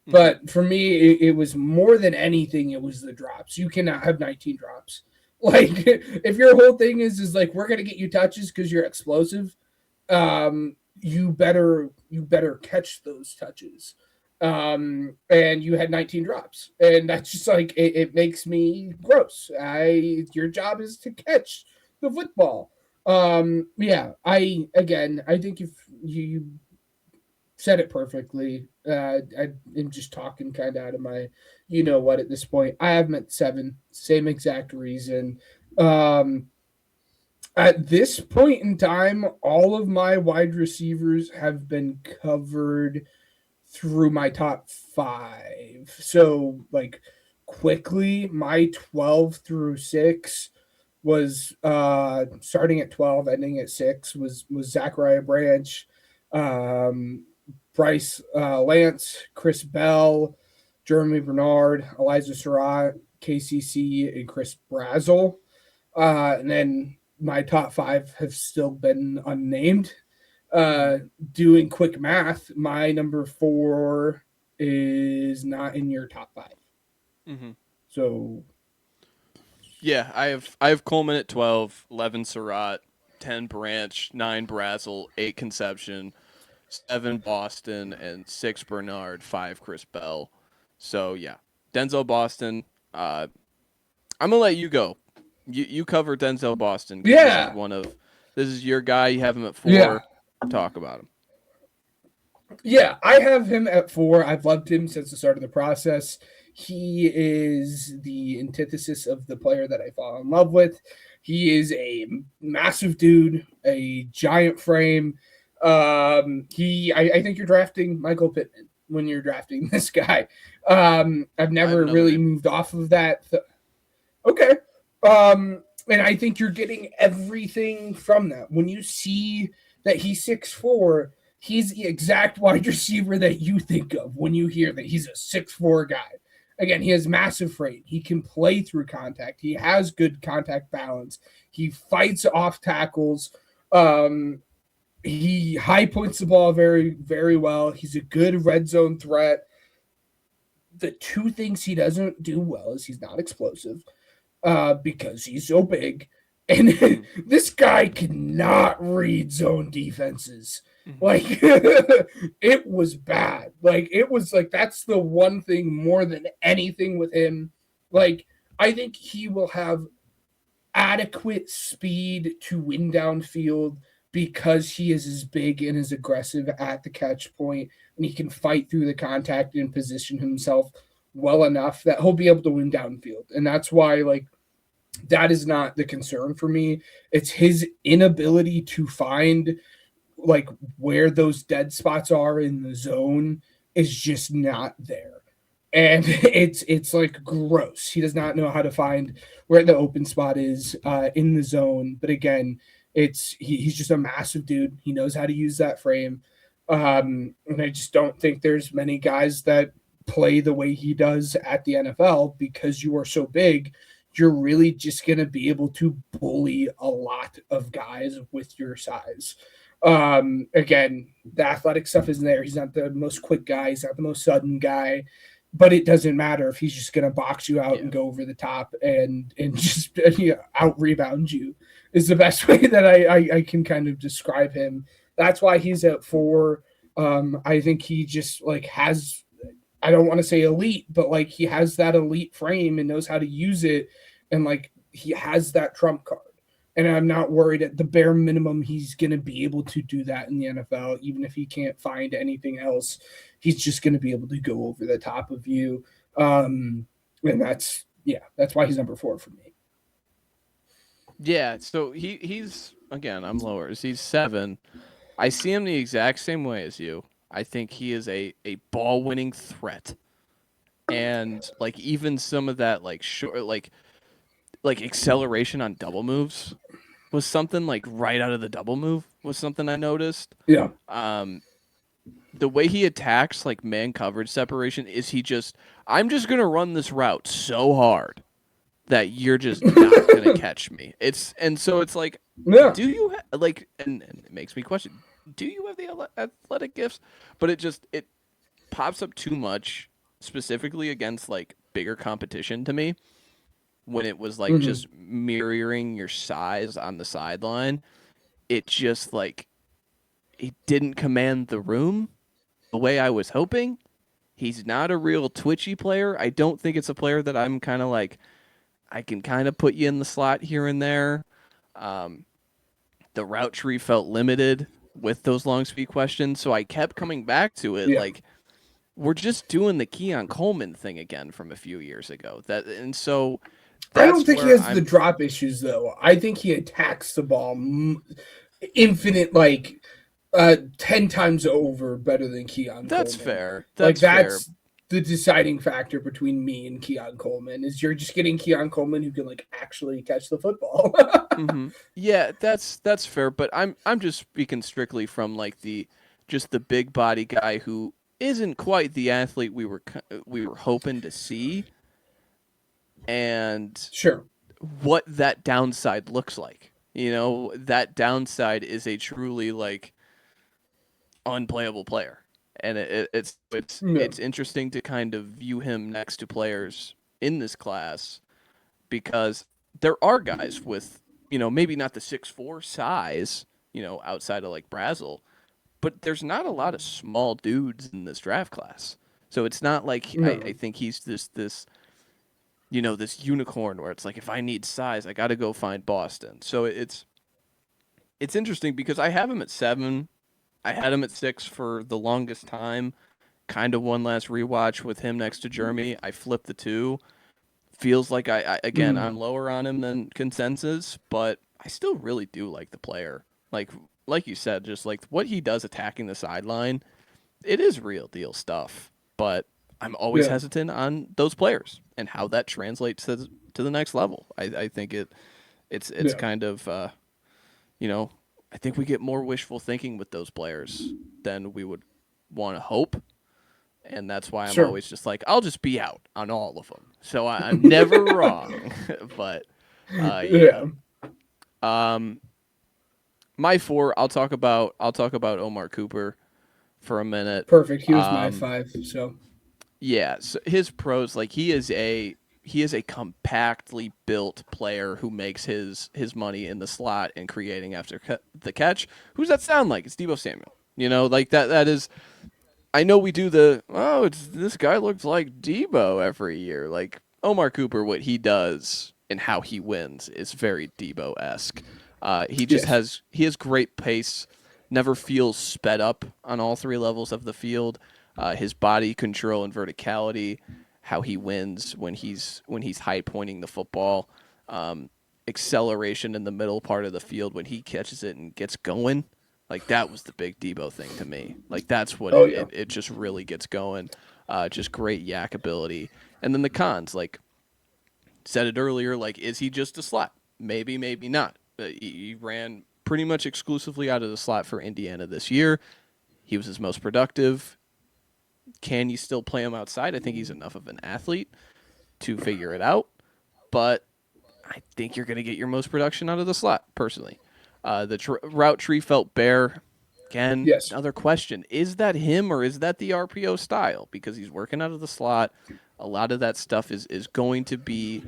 B: But for me, it was more than anything. It was the drops. You cannot have 19 drops. Like if your whole thing is like we're gonna get you touches because you're explosive, you better catch those touches. And you had 19 drops, and that's just like it makes me gross. Your job is to catch the football. I think if you said it perfectly. I am just talking kind of out of my, what at this point. I have him at 7, same exact reason. At this point in time, all of my wide receivers have been covered through my top 5. So, like, quickly, my 12 through 6 was starting at 12, ending at 6 was Zachariah Branch, Bryce Lance, Chris Bell, Jeremy Bernard, Elijah Surratt, KCC, and Chris Brazzell. And then my top 5 have still been unnamed. Doing quick math, my number 4 is not in your top 5.
A: Mm-hmm.
B: So,
A: yeah, I have Coleman at 12, 11 Surratt, 10 Branch, 9 Brazzell, 8 Conception, 7 Boston, and 6 Bernard, 5 Chris Bell. So yeah, Denzel Boston. I'm gonna let you go. You cover Denzel Boston.
B: yeah.
A: This is your guy. You have him at 4.
B: Yeah.
A: Talk about him.
B: Yeah, I have him at 4. I've loved him since the start of the process. He is the antithesis of the player that I fall in love with. He is a massive dude, a giant frame. I think you're drafting Michael Pittman when you're drafting this guy. I've never really moved off of that. Okay. And I think you're getting everything from that. When you see that he's 6'4", he's the exact wide receiver that you think of when you hear that he's a 6'4" guy. Again, he has massive frame. He can play through contact. He has good contact balance. He fights off tackles. He high points the ball very, very well. He's a good red zone threat. The 2 things he doesn't do well is he's not explosive because he's so big. And this guy cannot read zone defenses. Like, it was bad. Like, it was like, that's the one thing more than anything with him. Like, I think he will have adequate speed to win downfield because he is as big and as aggressive at the catch point, and he can fight through the contact and position himself well enough that he'll be able to win downfield. And that's why, like, that is not the concern for me. It's his inability to find like where those dead spots are in the zone is just not there. And it's like gross. He does not know how to find where the open spot is in the zone. But again, he's just a massive dude. He knows how to use that frame. And I just don't think there's many guys that play the way he does at the NFL because you are so big. You're really just going to be able to bully a lot of guys with your size. Again, the athletic stuff isn't there. He's not the most quick guy. He's not the most sudden guy, but it doesn't matter if he's just going to box you out and go over the top and just out rebound you is the best way that I can kind of describe him. That's why he's at 4. I think he just like has, I don't want to say elite, but like he has that elite frame and knows how to use it. And like he has that trump card. And I'm not worried at the bare minimum he's going to be able to do that in the NFL. Even if he can't find anything else, he's just going to be able to go over the top of you. And that's why he's number 4 for me.
A: Yeah, so he's, again, I'm lower. He's 7. I see him the exact same way as you. I think he is a ball-winning threat. And like even some of that like short like acceleration on double moves was something like right out of the double move was something I noticed.
B: Yeah.
A: The way he attacks like man coverage separation is I'm just going to run this route so hard that you're just not going to catch me. So it's like, do you and it makes me question, do you have the athletic gifts? But it pops up too much specifically against like bigger competition to me. When it was like just mirroring your size on the sideline, it just like he didn't command the room the way I was hoping. He's not a real twitchy player. I don't think it's a player that I'm kind of like I can kind of put you in the slot here and there. The route tree felt limited with those long speed questions, so I kept coming back to it.
B: Yeah.
A: Like we're just doing the Keon Coleman thing again from a few years ago. I
B: don't think he has the drop issues, though. I think he attacks the ball infinite, 10 times over better than Keon
A: That's
B: Coleman.
A: fair.
B: That's the deciding factor between me and Keon Coleman is you're just getting Keon Coleman who can actually catch the football.
A: Yeah, that's fair. But I'm just speaking strictly from the just the big body guy who isn't quite the athlete we were hoping to see, and
B: Sure.
A: what that downside looks like. That downside is a truly like unplayable player, and
B: Yeah.
A: it's interesting to kind of view him next to players in this class because there are guys with maybe not the 6'4" size outside of like Brazzell, but there's not a lot of small dudes in this draft class. So it's not like I
B: No.
A: think he's this this unicorn where it's like if I need size, I got to go find Boston. So it's interesting because I have him at 7. I had him at 6 for the longest time. Kind of one last rewatch with him next to Jeremy. I flipped the 2. Feels like again
B: Mm.
A: I'm lower on him than consensus, but I still really do like the player. Like you said, just like what he does attacking the sideline, it is real deal stuff. But I'm always
B: Yeah.
A: hesitant on those players and how that translates to the next level. I think it's
B: Yeah.
A: kind of I think we get more wishful thinking with those players than we would want to hope. And that's why I'm
B: Sure.
A: always just like, I'll just be out on all of them. So I'm never wrong. But yeah.
B: Yeah.
A: Um, my 4, I'll talk about Omar Cooper for a minute.
B: Perfect. He was my
A: Um,
B: 5. So
A: yeah, so his pros, like he is a compactly built player who makes his money in the slot and creating after the catch. Who's that sound like? It's Deebo Samuel. Like that is. I know we do it's this guy looks like Debo every year. Like Omar Cooper, what he does and how he wins is very Debo-esque.
B: yes.
A: He has great pace, never feels sped up on all 3 levels of the field. His body control and verticality, how he wins when he's high pointing the football, acceleration in the middle part of the field when he catches it and gets going. Like that was the big Debo thing to me. Like that's what
B: Oh yeah.
A: it just really gets going. Just great yak ability. And then the cons, like said it earlier, like is he just a slot? Maybe, maybe not. He ran pretty much exclusively out of the slot for Indiana this year. He was his most productive. Can you still play him outside? I think he's enough of an athlete to figure it out. But I think you're going to get your most production out of the slot, personally. The route tree felt bare. Again,
B: Yes.
A: another question. Is that him or is that the RPO style? Because he's working out of the slot. A lot of that stuff is going to be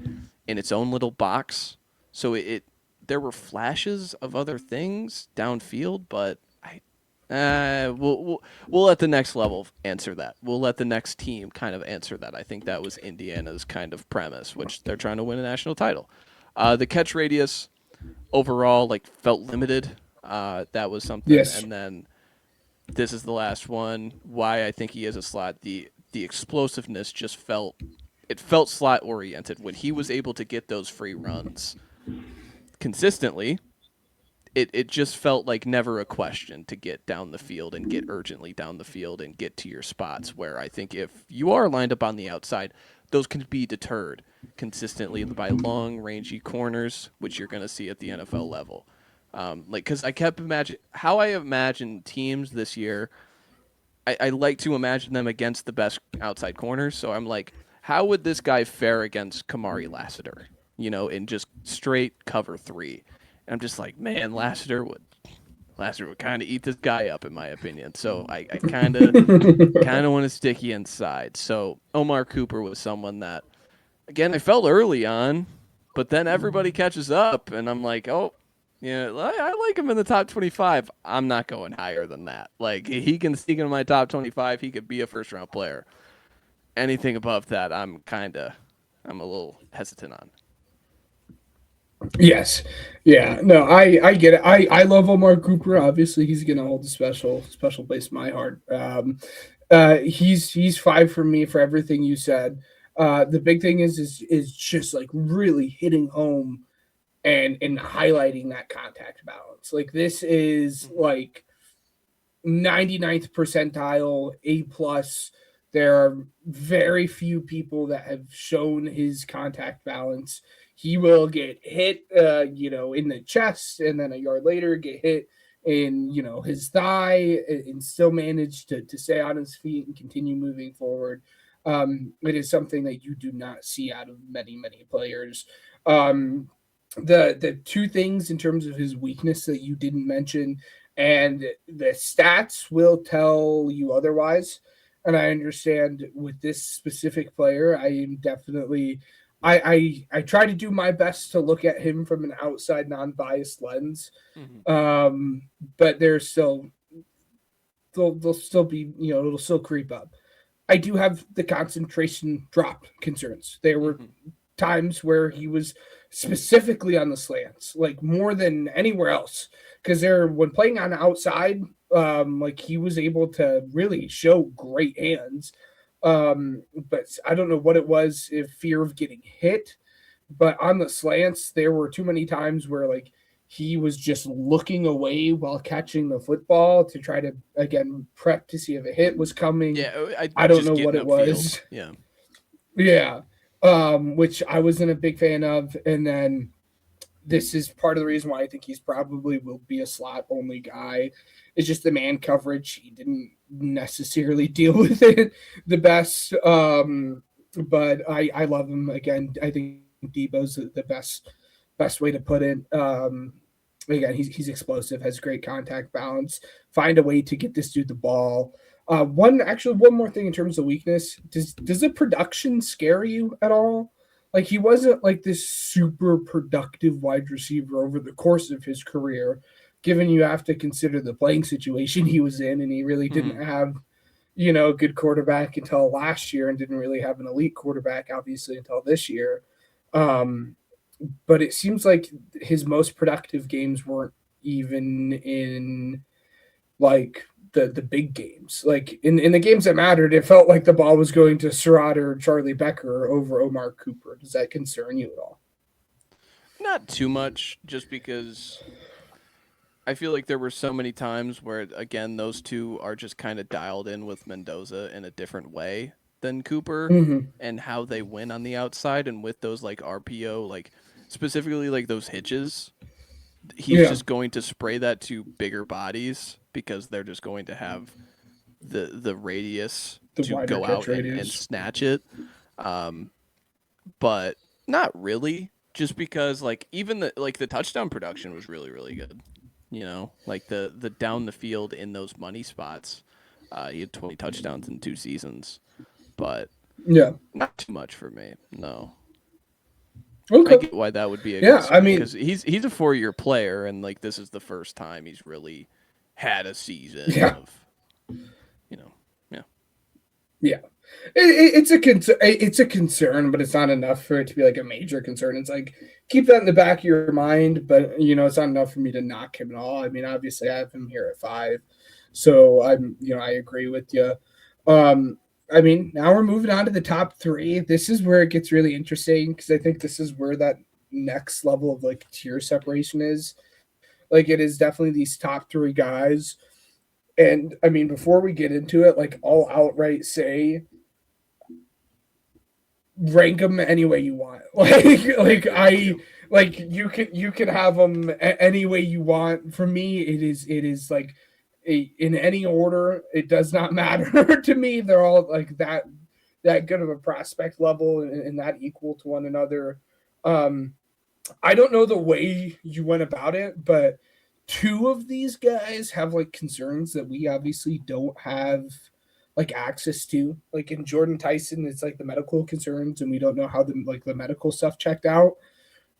A: in its own little box. So there were flashes of other things downfield, but we'll let the next level answer that. We'll let the next team kind of answer that. I think that was Indiana's kind of premise, which they're trying to win a national title. The catch radius overall like felt limited. That was something,
B: Yes.
A: and then this is the last one. Why I think he is a slot. The explosiveness just felt slot oriented when he was able to get those free runs consistently. It just felt like never a question to get down the field and get urgently down the field and get to your spots where I think if you are lined up on the outside, those can be deterred consistently by long, rangy corners, which you're going to see at the NFL level. Because I kept how I imagine teams this year. I like to imagine them against the best outside corners. So I'm like, how would this guy fare against Kamari Lassiter? In just straight cover 3. And I'm just like, man, Lassiter would kind of eat this guy up, in my opinion. So I kind of want to stick you inside. So Omar Cooper was someone that, again, I felt early on, but then everybody catches up, and I'm like, oh, yeah, I like him in the top 25. I'm not going higher than that. Like, he can sneak into my top 25. He could be a first-round player. Anything above that, I'm a little hesitant on.
B: Yes. Yeah. No, I get it. I love Omar Cooper. Obviously, he's gonna hold a special place in my heart. He's 5 for me for everything you said. The big thing is just like really hitting home and highlighting that contact balance. Like this is like 99th percentile, A plus. There are very few people that have shown his contact balance. He will get hit, in the chest, and then a yard later get hit in his thigh, and still manage to stay on his feet and continue moving forward. It is something that you do not see out of many players. The two things in terms of his weakness that you didn't mention, and the stats will tell you otherwise. And I understand with this specific player, I am definitely I try to do my best to look at him from an outside, non-biased lens.
A: Mm-hmm.
B: But there's still they'll still be, it'll still creep up. I do have the concentration drop concerns. There were times where he was specifically on the slants, like more than anywhere else, because when playing on the outside, like he was able to really show great hands. But I don't know what it was, if fear of getting hit, but on the slants, there were too many times where like he was just looking away while catching the football to try to again prep to see if a hit was coming.
A: Yeah,
B: I don't
A: just
B: know what
A: getting
B: it
A: upfield.
B: was.
A: Yeah.
B: Yeah. Which I wasn't a big fan of. And then this is part of the reason why I think he's probably will be a slot only guy. It's just the man coverage. He didn't necessarily deal with it the best. But I love him. Again, I think Debo's the best way to put it. Again, he's explosive, has great contact balance. Find a way to get this dude the ball. One more thing in terms of weakness. Does the production scare you at all? Like, he wasn't like this super productive wide receiver over the course of his career, given you have to consider the playing situation he was in, and he really didn't have, a good quarterback until last year, and didn't really have an elite quarterback, obviously, until this year. But it seems like his most productive games weren't even in like the big games. Like in the games that mattered, it felt like the ball was going to Surratt or Charlie Becker over Omar Cooper. Does that concern you at all?
A: Not too much, just because I feel like there were so many times where, again, those two are just kind of dialed in with Mendoza in a different way than Cooper,
B: Mm-hmm.
A: and how they win on the outside, and with those like RPO, like specifically like those hitches, he's
B: Yeah,
A: just going to spray that to bigger bodies because they're just going to have the radius
B: the
A: to
B: wider
A: go
B: catch
A: out and
B: radius.
A: snatch it. But not really, just because like even the touchdown production was really good. Like the down the field in those money spots. He had 20 touchdowns in 2 seasons, but
B: Yeah.
A: not too much for me. No, I
B: Okay.
A: get why that would be a
B: Yeah. I
A: concern,
B: mean,
A: because he's a 4-year player, and like this is the first time he's really had a season
B: yeah,
A: of, yeah.
B: yeah. It's a concern, but it's not enough for it to be like a major concern. It's like keep that in the back of your mind, but it's not enough for me to knock him at all. I mean, obviously, I have him here at 5, so I agree with you. Um, I mean, now we're moving on to the top 3. This is where it gets really interesting because I think this is where that next level of like tier separation is. Like, it is definitely these top 3 guys. And I mean, before we get into it, like I'll outright say rank them any way you want. Like you can have them any way you want. For me, it is like in any order. It does not matter to me. They're all like that good of a prospect level, and that equal to one another. Um, I don't know the way you went about it, but 2 of these guys have like concerns that we obviously don't have like access to. Like in Jordyn Tyson, it's like the medical concerns, and we don't know how the medical stuff checked out.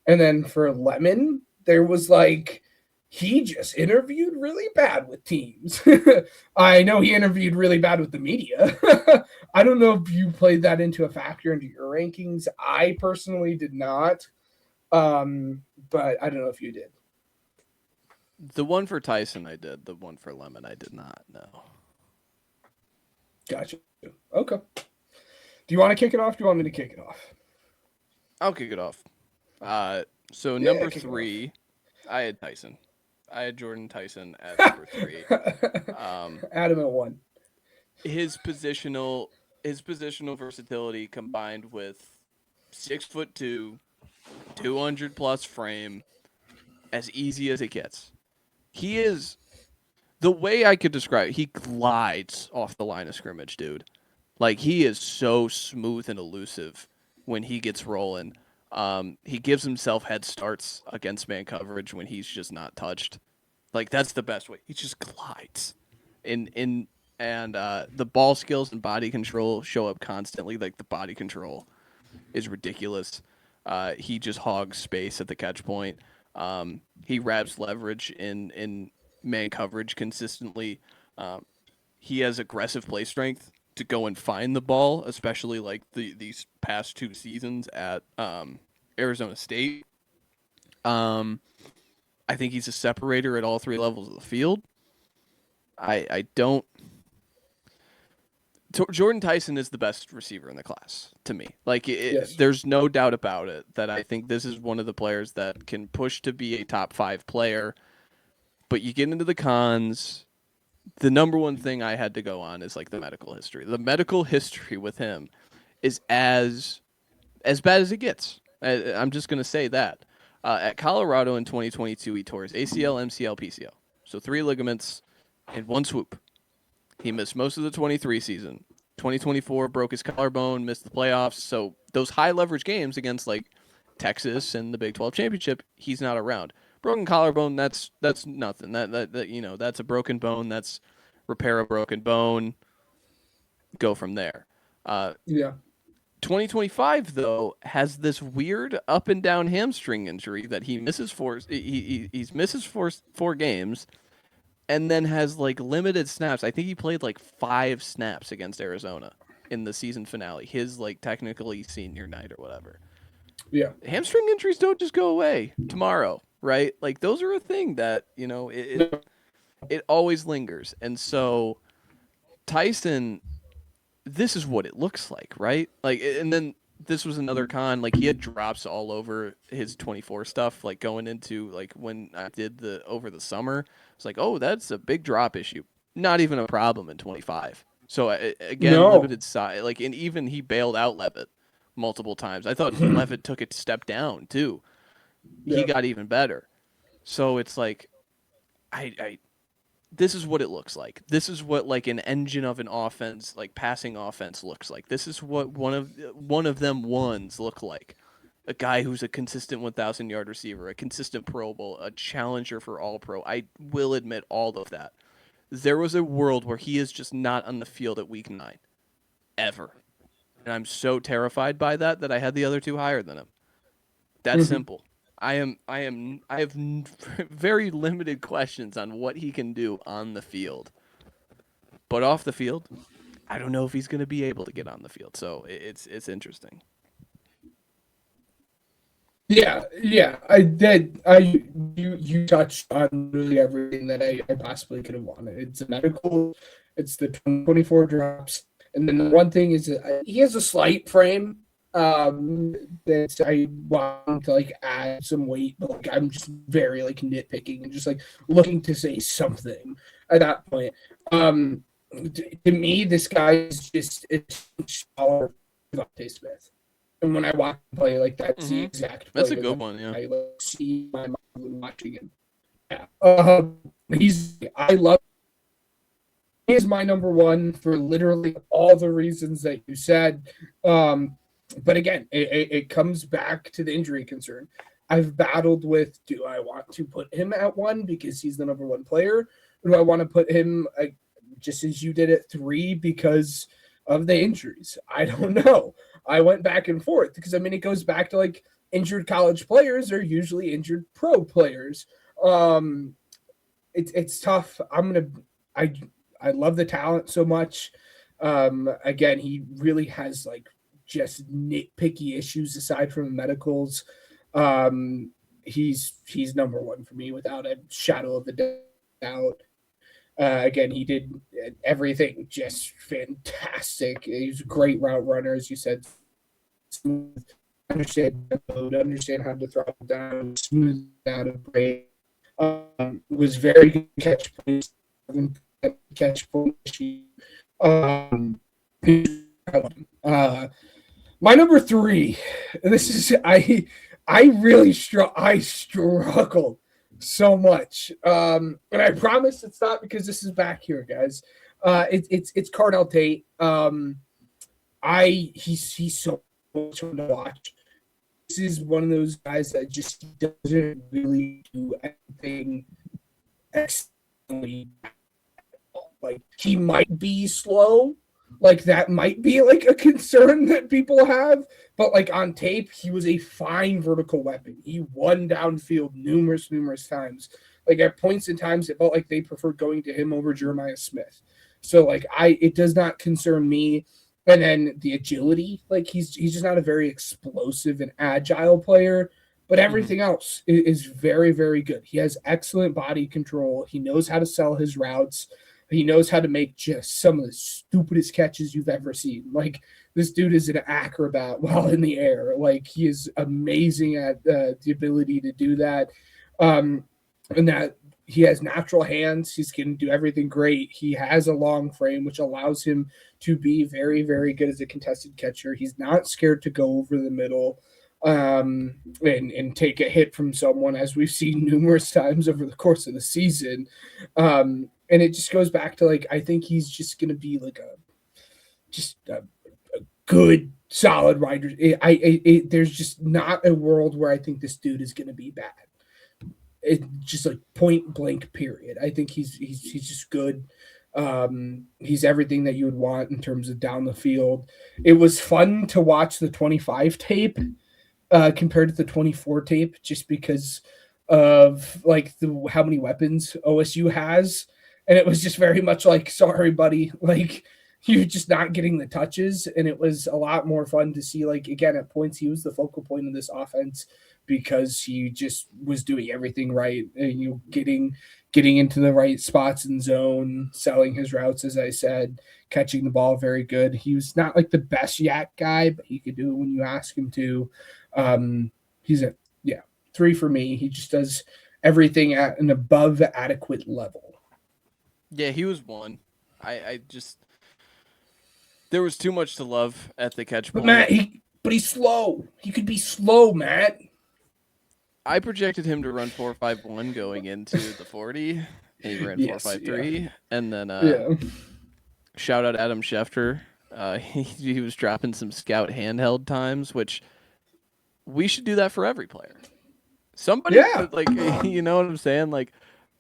B: And then for Lemon, there was like he just interviewed really bad with teams. I know he interviewed really bad with the media. I don't know if you played that into a factor into your rankings. I personally did not. But I don't know if you did.
A: The one for Tyson I did. The one for Lemon I did not. No.
B: Gotcha. Okay. Do you want to kick it off? Do you want me to kick it off?
A: I'll kick it off. So
B: Yeah,
A: number
B: kick it off.
A: 3, I had Tyson. I had Jordyn Tyson at number 3.
B: Adam at 1.
A: His positional versatility combined with 6'2", 200 plus frame, as easy as it gets. He is The way I could describe it, he glides off the line of scrimmage, dude. Like, he is so smooth and elusive when he gets rolling. He gives himself head starts against man coverage when he's just not touched. Like, that's the best way. He just glides. And the ball skills and body control show up constantly. Like, the body control is ridiculous. He just hogs space at the catch point. He wraps leverage in man coverage consistently. He has aggressive play strength to go and find the ball, especially like these past 2 seasons at Arizona State. I think he's a separator at all 3 levels of the field. I don't. Jordyn Tyson is the best receiver in the class to me. Like,
B: Yes.
A: there's no doubt about it that I think this is one of the players that can push to be a top 5 player. But you get into the cons. The number one thing I had to go on is like the medical history. The medical history with him is as bad as it gets. I'm just gonna say that. At Colorado in 2022, he tore his ACL, MCL, PCL. So 3 ligaments in one swoop. He missed most of the 23 season. 2024 broke his collarbone, missed the playoffs. So those high leverage games against like Texas and the Big 12 championship, he's not around. Broken collarbone, that's nothing. That that's a broken bone. That's repair a broken bone. Go from there.
B: Yeah.
A: 2025 though has this weird up and down hamstring injury that he misses he's misses 4 games. And then has like limited snaps. I think he played like 5 snaps against Arizona in the season finale. His like technically senior night or whatever.
B: Yeah.
A: Hamstring injuries don't just go away tomorrow, right? Like those are a thing that, it always lingers. And so Tyson, this is what it looks like, right? Like, and then this was another con. Like, he had drops all over his 24 stuff, like going into like when I did the over the summer. It's like, oh, that's a big drop issue. Not even a problem in 25. So again, limited size. Like, and even he bailed out Levitt multiple times. I thought Levitt took a step down too.
B: Yeah.
A: He got even better. So it's like, this is what it looks like. This is what like an engine of an offense, like passing offense, looks like. This is what one of them ones look like. A guy who's a consistent 1,000-yard receiver, a consistent Pro Bowl, a challenger for All-Pro. I will admit all of that. There was a world where he is just not on the field at Week 9, ever, and I'm so terrified by that I had the other 2 higher than him. That's simple. I have very limited questions on what he can do on the field. But off the field, I don't know if he's going to be able to get on the field. So it's interesting.
B: Yeah. You touched on really everything that I possibly could have wanted. It's a medical, it's the 2024 drops, and then the one thing is that he has a slight frame. That I want to like add some weight, but like I'm just very like nitpicking and just like looking to say something at that point. To me, this guy is just smaller than Devontae Smith. And when I watch him play, like that's the exact play.
A: That's a good one, yeah.
B: I like, see my mind when watching him. Yeah. He is my number 1 for literally all the reasons that you said. But again, it comes back to the injury concern. I've battled with, do I want to put him at 1 because he's the number 1 player? Or do I want to put him, just as you did at 3 because of the injuries? I don't know. I went back and forth because, I mean, it goes back to, like, injured college players are usually injured pro players. It's tough. I love the talent so much. Again, he really has, like, just nitpicky issues aside from the medicals. He's number 1 for me without a shadow of a doubt. Again, he did everything just fantastic. He's a great route runner, as you said. Smooth, understand how to throw it down, smooth out of break. Was very good catch point. My number 3. This is I struggled so much. And I promise it's not because this is back here, guys. It's Carnell Tate. He's so much fun to watch. This is one of those guys that just doesn't really do anything excellently. Like he might be slow, like that might be like a concern that people have, but like on tape, he was a fine vertical weapon. He won downfield numerous times. Like at points in times, it felt like they preferred going to him over Jeremiah Smith. So like it does not concern me. And then the agility, like he's just not a very explosive and agile player, but everything else is very good. He has excellent body control. He knows how to sell his routes. He knows how to make just some of the stupidest catches you've ever seen. Like this dude is an acrobat while in the air. Like he is amazing at the ability to do that. And that he has natural hands. He's going to do everything great. He has a long frame, which allows him to be very good as a contested catcher. He's not scared to go over the middle and take a hit from someone, as we've seen numerous times over the course of the season. And it just goes back to like I think he's just going to be like a good solid rider. There's just not a world where I think this dude is going to be bad. It's just like point blank period. I think he's just good. He's everything that you would want in terms of down the field. It was fun to watch the 25 tape compared to the 24 tape, just because of like how many weapons OSU has. And it was just very much like, sorry, buddy, like you're just not getting the touches. And it was a lot more fun to see, like, again, at points, he was the focal point of this offense because he just was doing everything right. And, you know, getting into the right spots in zone, selling his routes, as I said, catching the ball very good. He was not like the best yak guy, but he could do it when you ask him to. He's a 3 for me. He just does everything at an above adequate level.
A: Yeah, he was one. I just there was too much to love at the catch point.
B: But he's slow. He could be slow, Matt.
A: I projected him to run 4.51 going into the 40. And he ran 4.53, and then shout out Adam Schefter. He was dropping some scout handheld times, which we should do that for every player. Somebody like you know what I'm saying, like.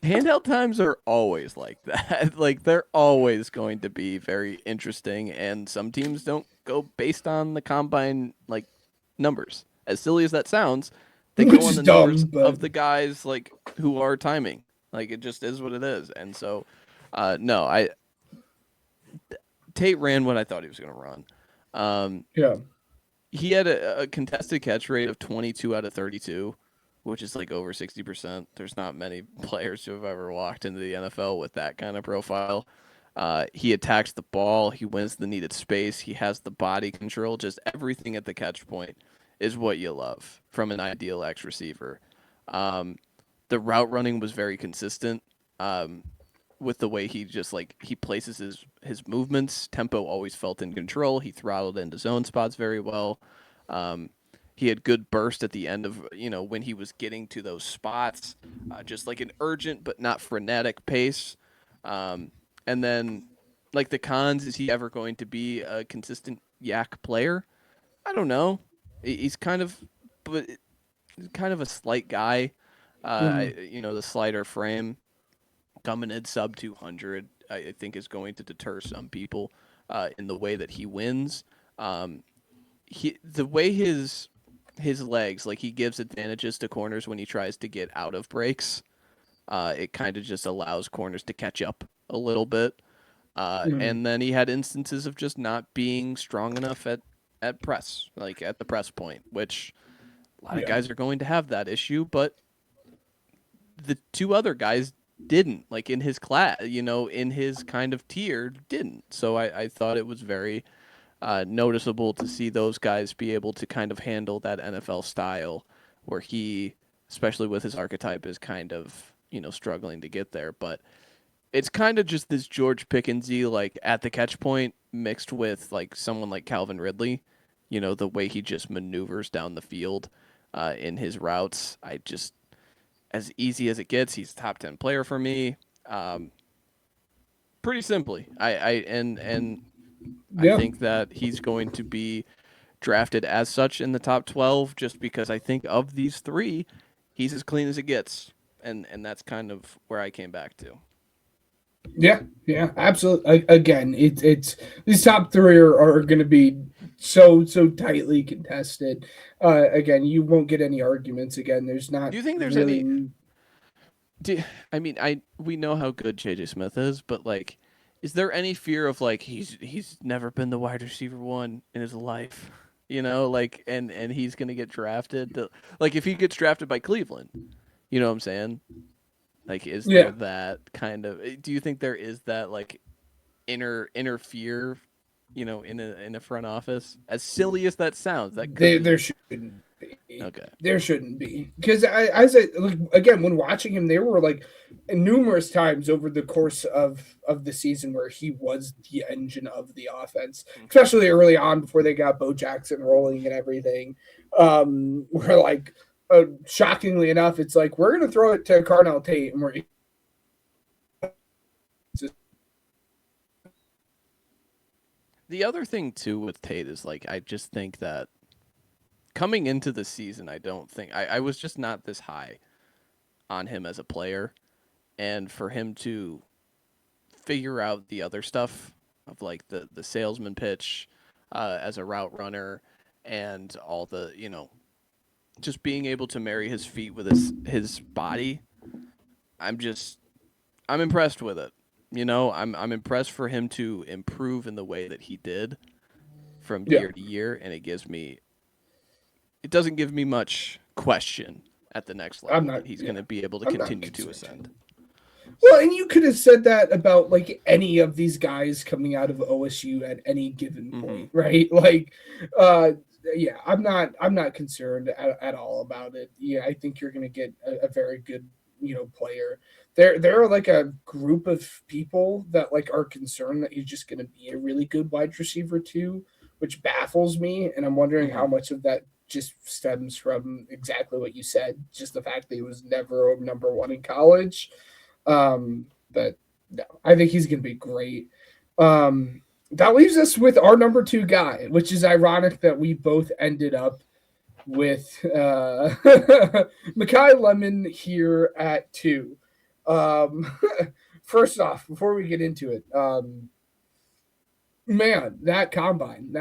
A: Handheld times are always like that. Like they're always going to be very interesting, and some teams don't go based on the combine like numbers. As silly as that sounds, they go on the numbers of the guys like who are timing. Like it just is what it is. And so, no, Tate ran what I thought he was going to run. He had a contested catch rate of 22 out of 32. Which is like over 60%. There's not many players who have ever walked into the NFL with that kind of profile. He attacks the ball. He wins the needed space. He has the body control. Just everything at the catch point is what you love from an ideal X receiver. The route running was very consistent with the way he just like he places his movements. Tempo always felt in control. He throttled into zone spots very well. He had good burst at the end of, you know, when he was getting to those spots, just like an urgent but not frenetic pace. And then, like the cons, is he ever going to be a consistent yak player? I don't know. He's kind of a slight guy. You know, the slighter frame coming in sub 200, I think is going to deter some people in the way that he wins. The way his legs, like he gives advantages to corners when he tries to get out of breaks. It kind of just allows corners to catch up a little bit. And then he had instances of just not being strong enough at press, like at the press point, which a lot of guys are going to have that issue, but the two other guys didn't, like in his class, you know, in his kind of tier, didn't. So I thought it was very noticeable to see those guys be able to kind of handle that NFL style where he, especially with his archetype, is kind of, you know, struggling to get there. But it's kind of just this George Pickensy, like at the catch point mixed with like someone like Calvin Ridley, you know, the way he just maneuvers down the field in his routes. as easy as it gets. He's a top 10 player for me. Pretty simply. And I
B: Yeah.
A: think that he's going to be drafted as such in the top 12 just because I think of these three, he's as clean as it gets. And that's kind of where I came back to.
B: Yeah, absolutely. Again, it's these top three are going to be so tightly contested. Again, you won't get any arguments. Again, there's not
A: Do you think there's any
B: really.
A: I mean, I we know how good JJ Smith is, but like, is there any fear of like he's never been the wide receiver one in his life, like, and he's gonna get drafted like if he gets drafted by Cleveland, you know what I'm saying? Like, is there
B: Yeah,
A: that kind of? Do you think there is that like inner fear, in a front office? As silly as that sounds, that could
B: there
A: be
B: shouldn't be.
A: okay.
B: There shouldn't be because look, again, when watching him, there were like numerous times over the course of the season where he was the engine of the offense, especially early on before they got Bo Jackson rolling and everything. Where like shockingly enough, it's like we're gonna throw it to Carnell Tate and we're
A: The other thing too with Tate is like I just think that coming into the season, I don't think I was just not this high on him as a player, and for him to figure out the other stuff of like the salesman pitch as a route runner and all the just being able to marry his feet with his body, I'm just I'm impressed with it. I'm impressed for him to improve in the way that he did from
B: yeah.
A: year to year, and it doesn't give me much question at the next
B: I'm
A: level
B: not
A: that he's
B: yeah
A: going to be able to
B: I'm not
A: continue to
B: concerned.
A: ascend.
B: Well, and you could have said that about like any of these guys coming out of OSU at any given
A: Mm-hmm.
B: point, right? Like, uh, yeah, I'm not concerned at all about it. Yeah, I think you're going to get a very good player. There are like a group of people that like are concerned that he's just going to be a really good wide receiver too, which baffles me, and I'm wondering
A: Mm-hmm.
B: how much of that just stems from exactly what you said, just the fact that he was never a number one in college. But no, I think he's going to be great. That leaves us with our number two guy, which is ironic that we both ended up with Makai Lemon here at two. Um, First off, before we get into it, man, that combine,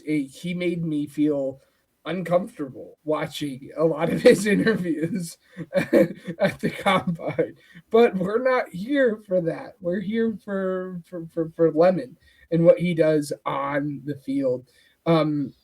B: he made me feel uncomfortable watching a lot of his interviews at the combine. But we're not here for that. We're here for Lemon and what he does on the field. Um,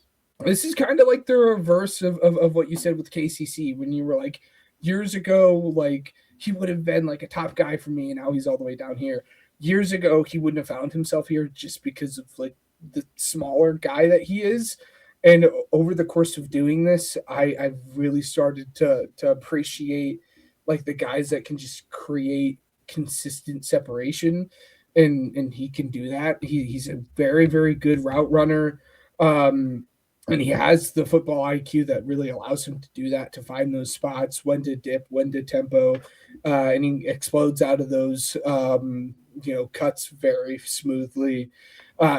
B: this is kind of like the reverse of what you said with KCC when you were like years ago, like he would have been like a top guy for me, and now he's all the way down here. Years ago, he wouldn't have found himself here just because of like the smaller guy that he is. And over the course of doing this, I've really started to appreciate like the guys that can just create consistent separation, and he can do that. He's a very very good route runner. And he has the football IQ that really allows him to do that, to find those spots, when to dip, when to tempo, and he explodes out of those cuts very smoothly.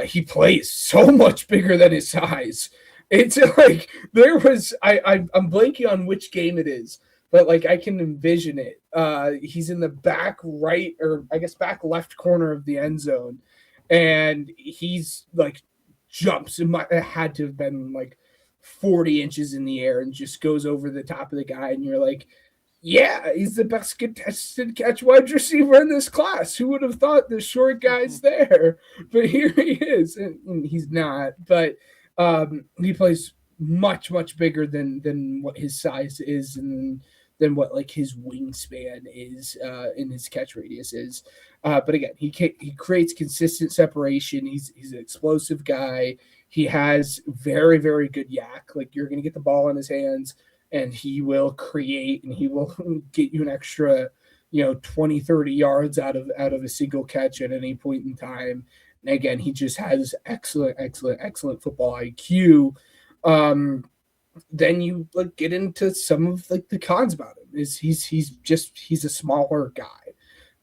B: He plays so much bigger than his size. It's like I'm blanking on which game it is, but like I can envision it. He's in the back right, or I guess back left corner of the end zone, and he's like jumps. It had to have been like 40 inches in the air and just goes over the top of the guy, and you're like, yeah, he's the best contested catch wide receiver in this class. Who would have thought the short guy's there? But here he is, and he's not. But he plays much bigger than what his size is, and than what like his wingspan is, in his catch radius is. But again, he creates consistent separation. He's an explosive guy. He has very very good yak. Like you're gonna get the ball in his hands, and he will create, and he will get you an extra 20 30 yards out of a single catch at any point in time. And again, he just has excellent football IQ. Then you like get into some of like the cons about him. is he's a smaller guy.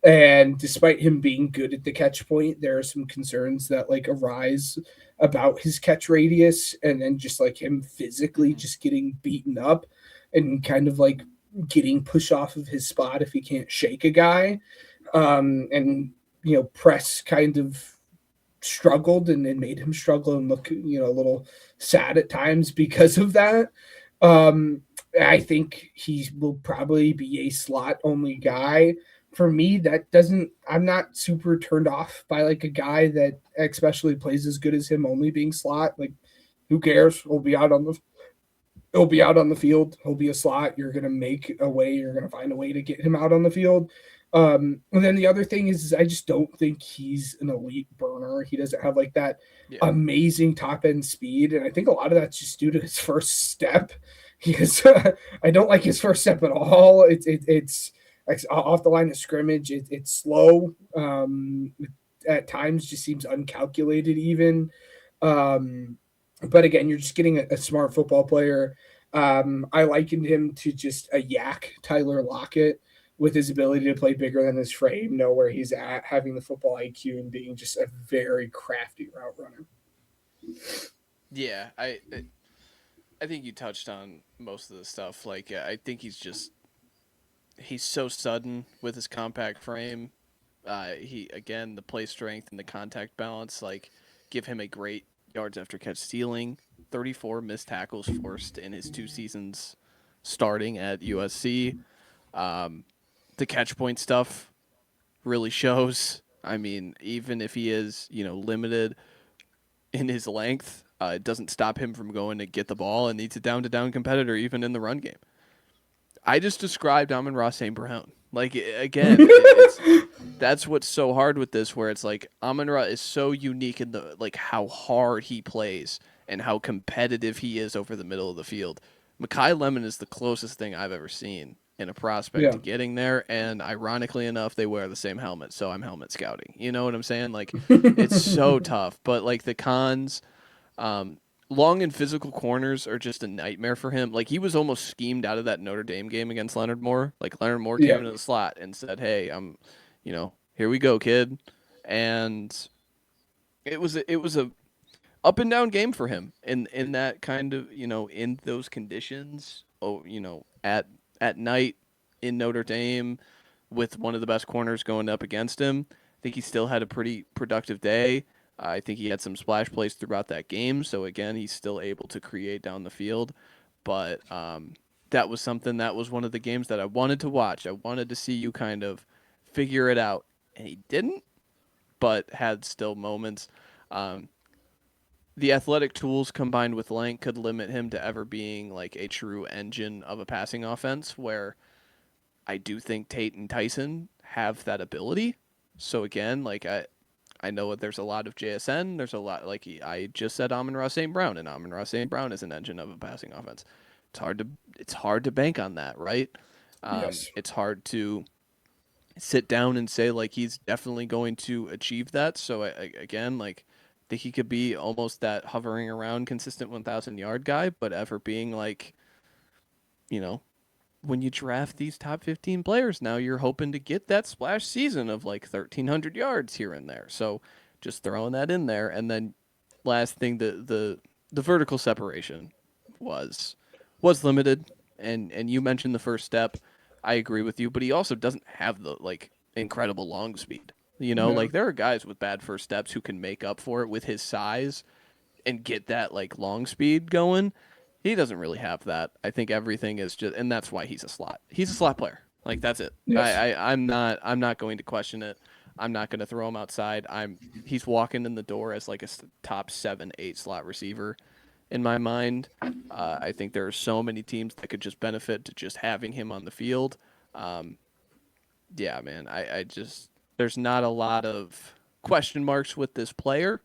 B: And despite him being good at the catch point, there are some concerns that like arise about his catch radius and then just like him physically
A: Mhm.
B: just getting beaten up and kind of like getting pushed off of his spot if he can't shake a guy. And Press kind of struggled and made him struggle and look, a little sad at times because of that. Um, I think he will probably be a slot only guy. For me, that doesn't, I'm not super turned off by like a guy that especially plays as good as him only being slot. Like, who cares? He'll be out on the field. He'll be a slot. You're gonna make a way. You're gonna find a way to get him out on the field. And then the other thing is I just don't think he's an elite burner. He doesn't have like that
A: Yeah.
B: amazing top end speed, and I think a lot of that's just due to his first step. Because I don't like his first step at all. It's off the line of scrimmage. It's slow. At times, just seems uncalculated even. Um, but again, you're just getting a smart football player. I likened him to just a yak, Tyler Lockett, with his ability to play bigger than his frame, know where he's at, having the football IQ, and being just a very crafty route runner.
A: Yeah, I think you touched on most of the stuff. Like, I think he's so sudden with his compact frame. He again the play strength and the contact balance like give him a great yards after catch ceiling. 34 missed tackles forced in his 2 seasons starting at USC. Um, the catch point stuff really shows. I mean, even if he is limited in his length, it doesn't stop him from going to get the ball, and he's a down to down competitor even in the run game. I just described Amon-Ra St. Brown. Like again, it's that's what's so hard with this, where it's like Amon-Ra is so unique in the like how hard he plays and how competitive he is over the middle of the field. Makai Lemon is the closest thing I've ever seen in a prospect
B: Yeah.
A: to getting there, and ironically enough, they wear the same helmet, so I'm helmet scouting. You know what I'm saying? Like, it's so tough, but like the cons, um, long and physical corners are just a nightmare for him. Like he was almost schemed out of that Notre Dame game against Leonard Moore. Like Leonard Moore came
B: Yeah.
A: into the slot and said, "Hey, here we go, kid," and it was a up and down game for him in that kind of in those conditions. Oh, at night in Notre Dame with one of the best corners going up against him. I think he still had a pretty productive day. I think he had some splash plays throughout that game. So again, he's still able to create down the field. But that was something that was one of the games that I wanted to watch. I wanted to see you kind of figure it out, and he didn't, but had still moments. Um, the athletic tools combined with length could limit him to ever being like a true engine of a passing offense. Where I do think Tate and Tyson have that ability. So again, like I know that there's a lot of JSN. There's a lot like I just said Amon-Ra St. Brown, and Amon-Ra St. Brown is an engine of a passing offense. It's hard to bank on that, right?
B: Yes.
A: It's hard to sit down and say like he's definitely going to achieve that. So again, like I think he could be almost that hovering around consistent 1,000 yard guy, but ever being like you know when you draft these top 15 players, now you're hoping to get that splash season of like 1,300 yards here and there. So just throwing that in there. And then last thing, the vertical separation was was limited. And you mentioned the first step. I agree with you, but he also doesn't have the like incredible long speed.
B: No.
A: Like there are guys with bad first steps who can make up for it with his size and get that like long speed going. He doesn't really have that. I think everything is just, and that's why he's a slot. He's a slot player. Like that's it.
B: Yes.
A: I'm not going to question it. I'm not going to throw him outside. He's walking in the door as like a top 7, 8 slot receiver in my mind. I think there are so many teams that could just benefit to just having him on the field. Um, yeah, man. I just there's not a lot of question marks with this player,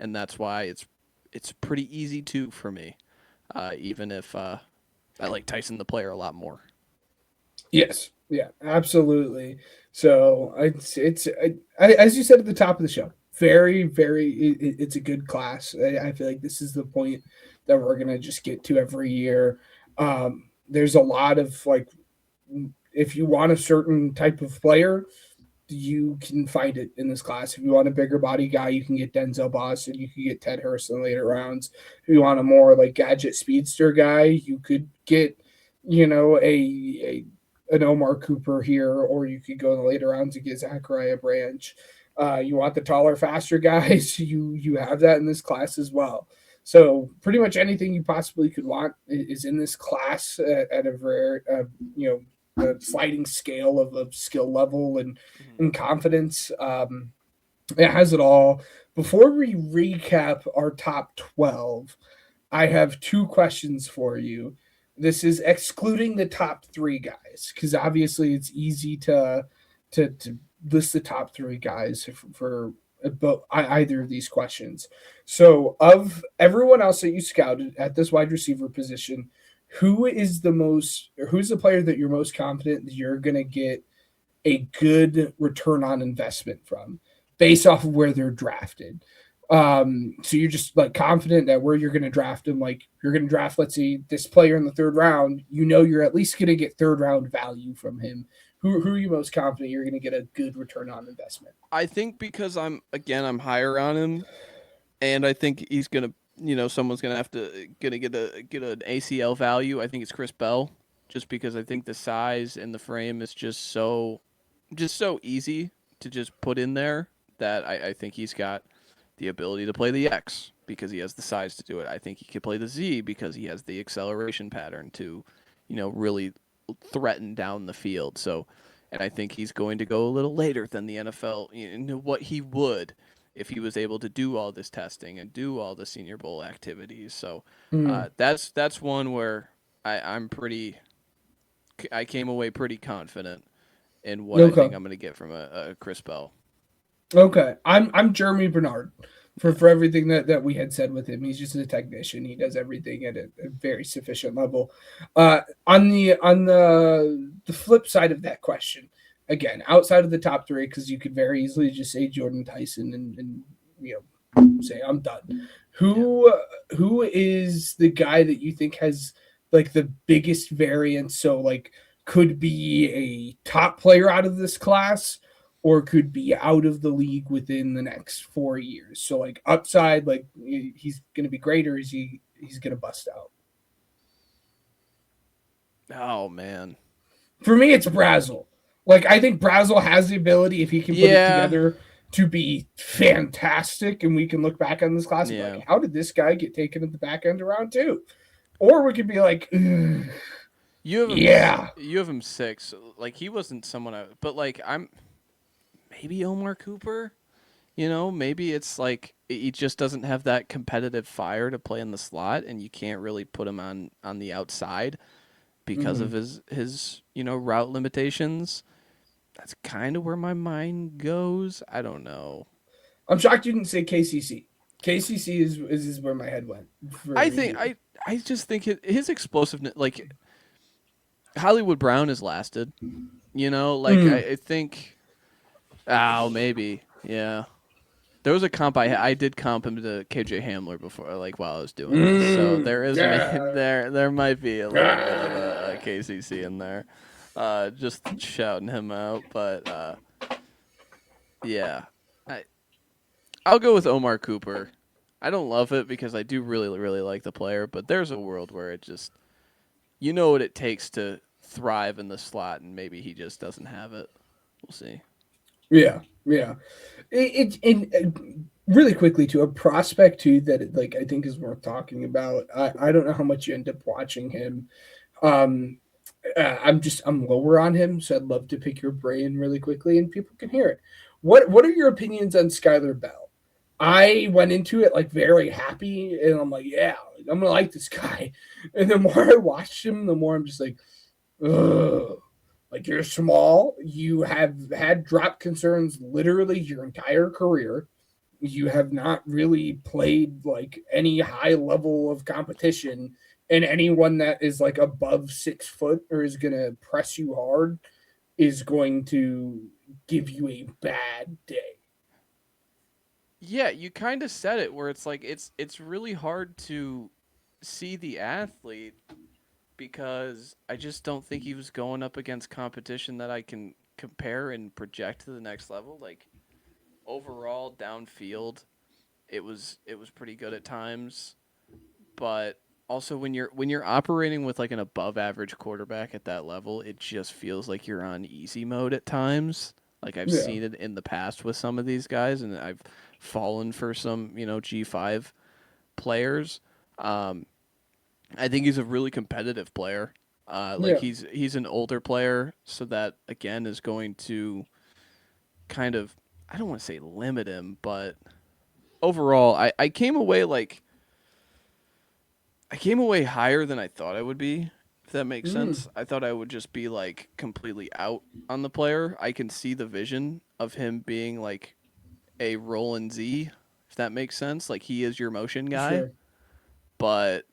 A: and that's why it's pretty easy to for me. Even if I like Tyson the player a lot more.
B: Yes. Yeah. Absolutely. So as you said at the top of the show, very, very. It's a good class. I feel like this is the point that we're gonna just get to every year. There's a lot of like if you want a certain type of player, you can find it in this class. If you want a bigger body guy, you can get Denzel Boston. You can get Ted Hurst in the later rounds. If you want a more like gadget speedster guy, you could get, a an Omar Cooper here, or you could go in the later rounds and get Zachariah Branch. You want the taller, faster guys, you have that in this class as well. So pretty much anything you possibly could want is in this class at a very, a sliding scale of skill level
A: Mhm.
B: and confidence. It has it all. Before we recap our top 12, I have two questions for you. This is excluding the top three guys, because obviously it's easy to list the top three guys for either of these questions. So, of everyone else that you scouted at this wide receiver position, who's the player that you're most confident that you're going to get a good return on investment from based off of where they're drafted? So you're just like confident that where you're going to draft them, like you're going to draft, let's say, this player in the third round, you're at least going to get third round value from him. Who are you most confident you're going to get a good return on investment?
A: I think because I'm higher on him, and I think he's gonna, someone's gonna have to gonna get an ACL value. I think it's Chris Bell, just because I think the size and the frame is just so easy to just put in there that I think he's got the ability to play the X because he has the size to do it. I think he could play the Z because he has the acceleration pattern to, really threaten down the field. So, and I think he's going to go a little later than the NFL, what he would if he was able to do all this testing and do all the Senior Bowl activities. So,
B: Mm,
A: that's one where I came away pretty confident in what I
B: okay.
A: think I'm going to get from a Chris Bell.
B: Okay. I'm Jeremy Bernard for everything that we had said with him. He's just a technician. He does everything at a very sufficient level. On the flip side of that question, again, outside of the top three, because you could very easily just say Jordyn Tyson and say I'm done.
A: Yeah.
B: Who is the guy that you think has like the biggest variance? So like could be a top player out of this class or could be out of the league within the next 4 years. So like upside, like he's gonna be great, or is he's gonna bust out?
A: Oh man.
B: For me, it's Brazzell. Like I think Brazzell has the ability, if he can put it
A: Yeah.
B: together, to be fantastic, and we can look back on this class and be
A: Yeah.
B: like, how did this guy get taken at the back end of round two? Or we could be like,
A: You have him.
B: yeah.
A: You have him six. Like he wasn't someone but like I'm maybe Omar Cooper. Maybe it's like he just doesn't have that competitive fire to play in the slot, and you can't really put him on the outside because of
B: Mm-hmm.
A: his route limitations. That's kind of where my mind goes. I don't know.
B: I'm shocked you didn't say KCC. KCC is where my head went for
A: I think
B: you.
A: I just think his explosiveness, like Hollywood Brown, has lasted. Like
B: Mm.
A: I think. Oh, maybe. Yeah. There was a comp I did comp him to KJ Hamler before, like while I was doing this. So
B: Mm.
A: there is
B: Yeah.
A: there might be a little bit of a
B: Ah.
A: KCC in there, just shouting him out. But yeah, I I'll go with Omar Cooper. I don't love it because I do really really like the player, but there's a world where it just what it takes to thrive in the slot, and maybe he just doesn't have it. We'll see.
B: Yeah, yeah. Really quickly to a prospect too that like I think is worth talking about. I don't know how much you end up watching him. Um, I'm lower on him, so I'd love to pick your brain really quickly, and people can hear it. What are your opinions on Skylar Bell? I went into it like very happy, and I'm like, yeah, I'm gonna like this guy. And the more I watched him, the more I'm just like, ugh. Like you're small, you have had drop concerns literally your entire career. You have not really played like any high level of competition, and anyone that is like above 6 foot or is gonna press you hard is going to give you a bad day.
A: Yeah, you kind of said it where it's like it's really hard to see the athlete because I just don't think he was going up against competition that I can compare and project to the next level. Like overall downfield, it was pretty good at times, but also when you're operating with like an above average quarterback at that level, it just feels like you're on easy mode at times. Like I've
B: Yeah.
A: seen it in the past with some of these guys, and I've fallen for some G5 players. Um, I think he's a really competitive player. Like
B: Yeah.
A: he's an older player, so that again is going to kind of, I don't want to say limit him, but overall, I came away like I came away higher than I thought I would be. If that makes
B: Mm,
A: sense, I thought I would just be like completely out on the player. I can see the vision of him being like a Roland Z, if that makes sense. Like he is your motion guy,
B: sure.
A: but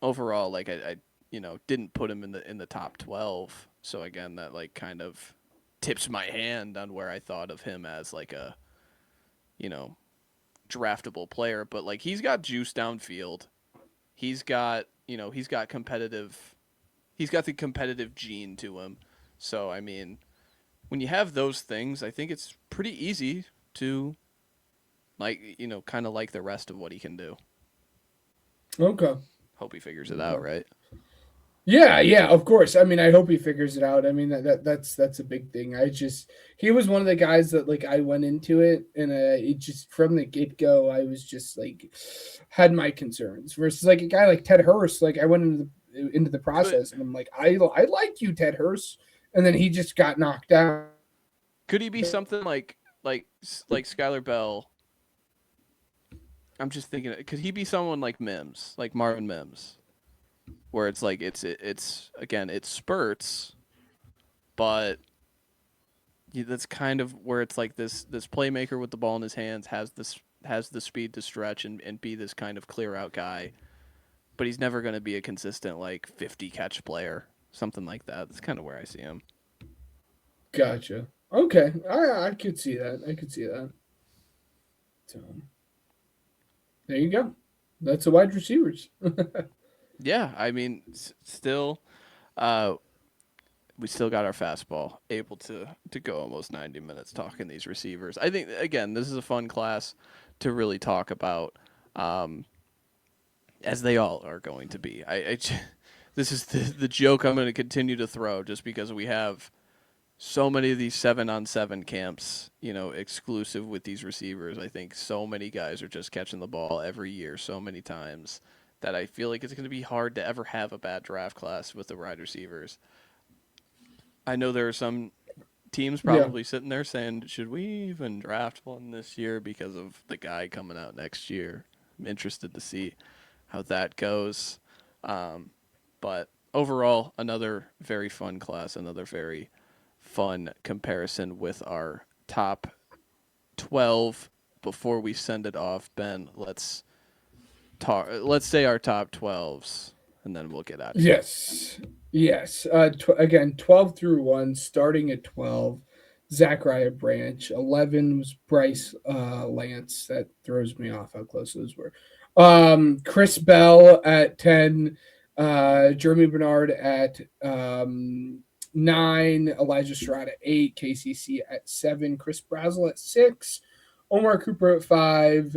A: overall, like I didn't put him in the top 12. So again, that like kind of tips my hand on where I thought of him as like a you know draftable player. But like he's got juice downfield. He's got competitive. He's got the competitive gene to him. So I mean, when you have those things, I think it's pretty easy to like kind of like the rest of what he can do.
B: Okay.
A: Hope he figures it out,
B: Okay.
A: right?
B: Yeah, yeah, of course. I mean, I hope he figures it out. I mean, that's a big thing. He was one of the guys that like I went into it, and it just from the get go, I was just like had my concerns. Versus like a guy like Ted Hurst, like I went into the
A: Could
B: process, and I'm like, I like you, Ted Hurst, and then he just got knocked down.
A: could he be something like Skylar Bell? I'm just thinking, could he be someone like Mims, like Marvin Mims, where it's like it's again it's spurts, but that's kind of where it's like this playmaker with the ball in his hands has the speed to stretch and be this kind of clear out guy, but he's never going to be a consistent like 50 catch player, something like that. That's kind of where I see him.
B: Gotcha. Okay, I could see that. I could see that. So there you go. That's the wide receivers.
A: Yeah, I mean, still, uh, we still got our fastball, able to go almost 90 minutes talking these receivers. I think again, this is a fun class to really talk about, um, as they all are going to be. This is the joke I'm going to continue to throw, just because we have so many of these 7-on-7 camps, exclusive with these receivers. I think so many guys are just catching the ball every year so many times that I feel like it's going to be hard to ever have a bad draft class with the wide receivers. I know there are some teams
B: Yeah.
A: probably sitting there saying, should we even draft one this year because of the guy coming out next year? I'm interested to see how that goes. Um, but overall, another very fun class, another very fun comparison with our top 12. Before we send it off, Ben, let's say our top 12s, and then we'll get out of here.
B: Yes. Yes. Again, 12 through 1, starting at 12. Zachariah Branch. 11 was Bryce Lance. That throws me off how close those were. Chris Bell at 10. Jeremy Bernard at 9. Elijah Stroud at 8. KCC at 7. Chris Brazzell at 6. Omar Cooper at 5.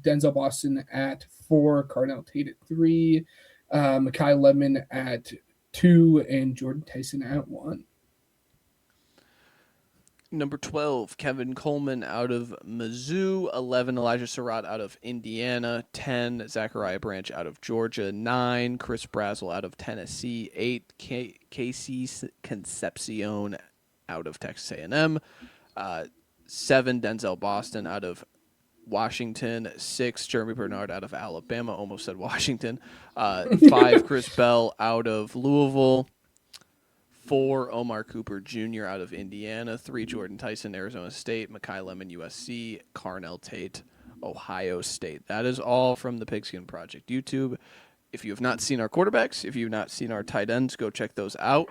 B: Denzel Boston at 4. Carnell Tate at 3. Makai Lemon at 2, and Jordyn Tyson at 1.
A: Number 12, Kevin Coleman out of Mizzou. 11, Elijah Surratt out of Indiana. 10, Zachariah Branch out of Georgia. 9, Chris Brazzell out of Tennessee. 8, Casey Concepcion out of Texas A&M. 7, Denzel Boston out of Washington. 6, Jeremy Bernard out of Alabama. Almost said Washington. 5, Chris Bell out of Louisville. 4, Omar Cooper Jr. out of Indiana. 3, Jordyn Tyson, Arizona State. Makai Lemon, USC. Carnell Tate, Ohio State. That is all from the Pigskin Project YouTube. If you have not seen our quarterbacks, if you have not seen our tight ends, go check those out.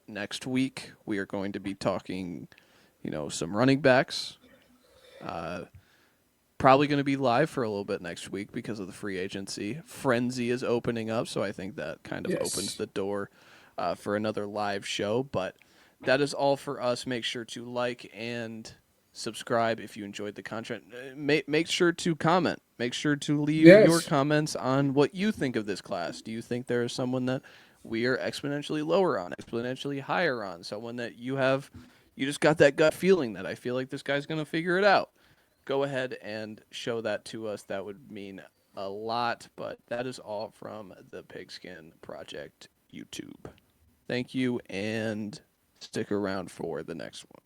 A: Next week, we are going to be talking, some running backs. probably going to be live for a little bit next week because of the free agency. Frenzy is opening up, so I think that kind of opens
B: Yes.
A: the door for another live show. But that is all for us. Make sure to like and subscribe if you enjoyed the content. Make sure to comment. Make sure to leave your
B: Yes.
A: comments on what you think of this class. Do you think there is someone that we are exponentially lower on, exponentially higher on, someone that you just got that gut feeling that I feel like this guy's going to figure it out? Go ahead and show that to us. That would mean a lot. But that is all from the Pigskin Project YouTube. Thank you, and stick around for the next one.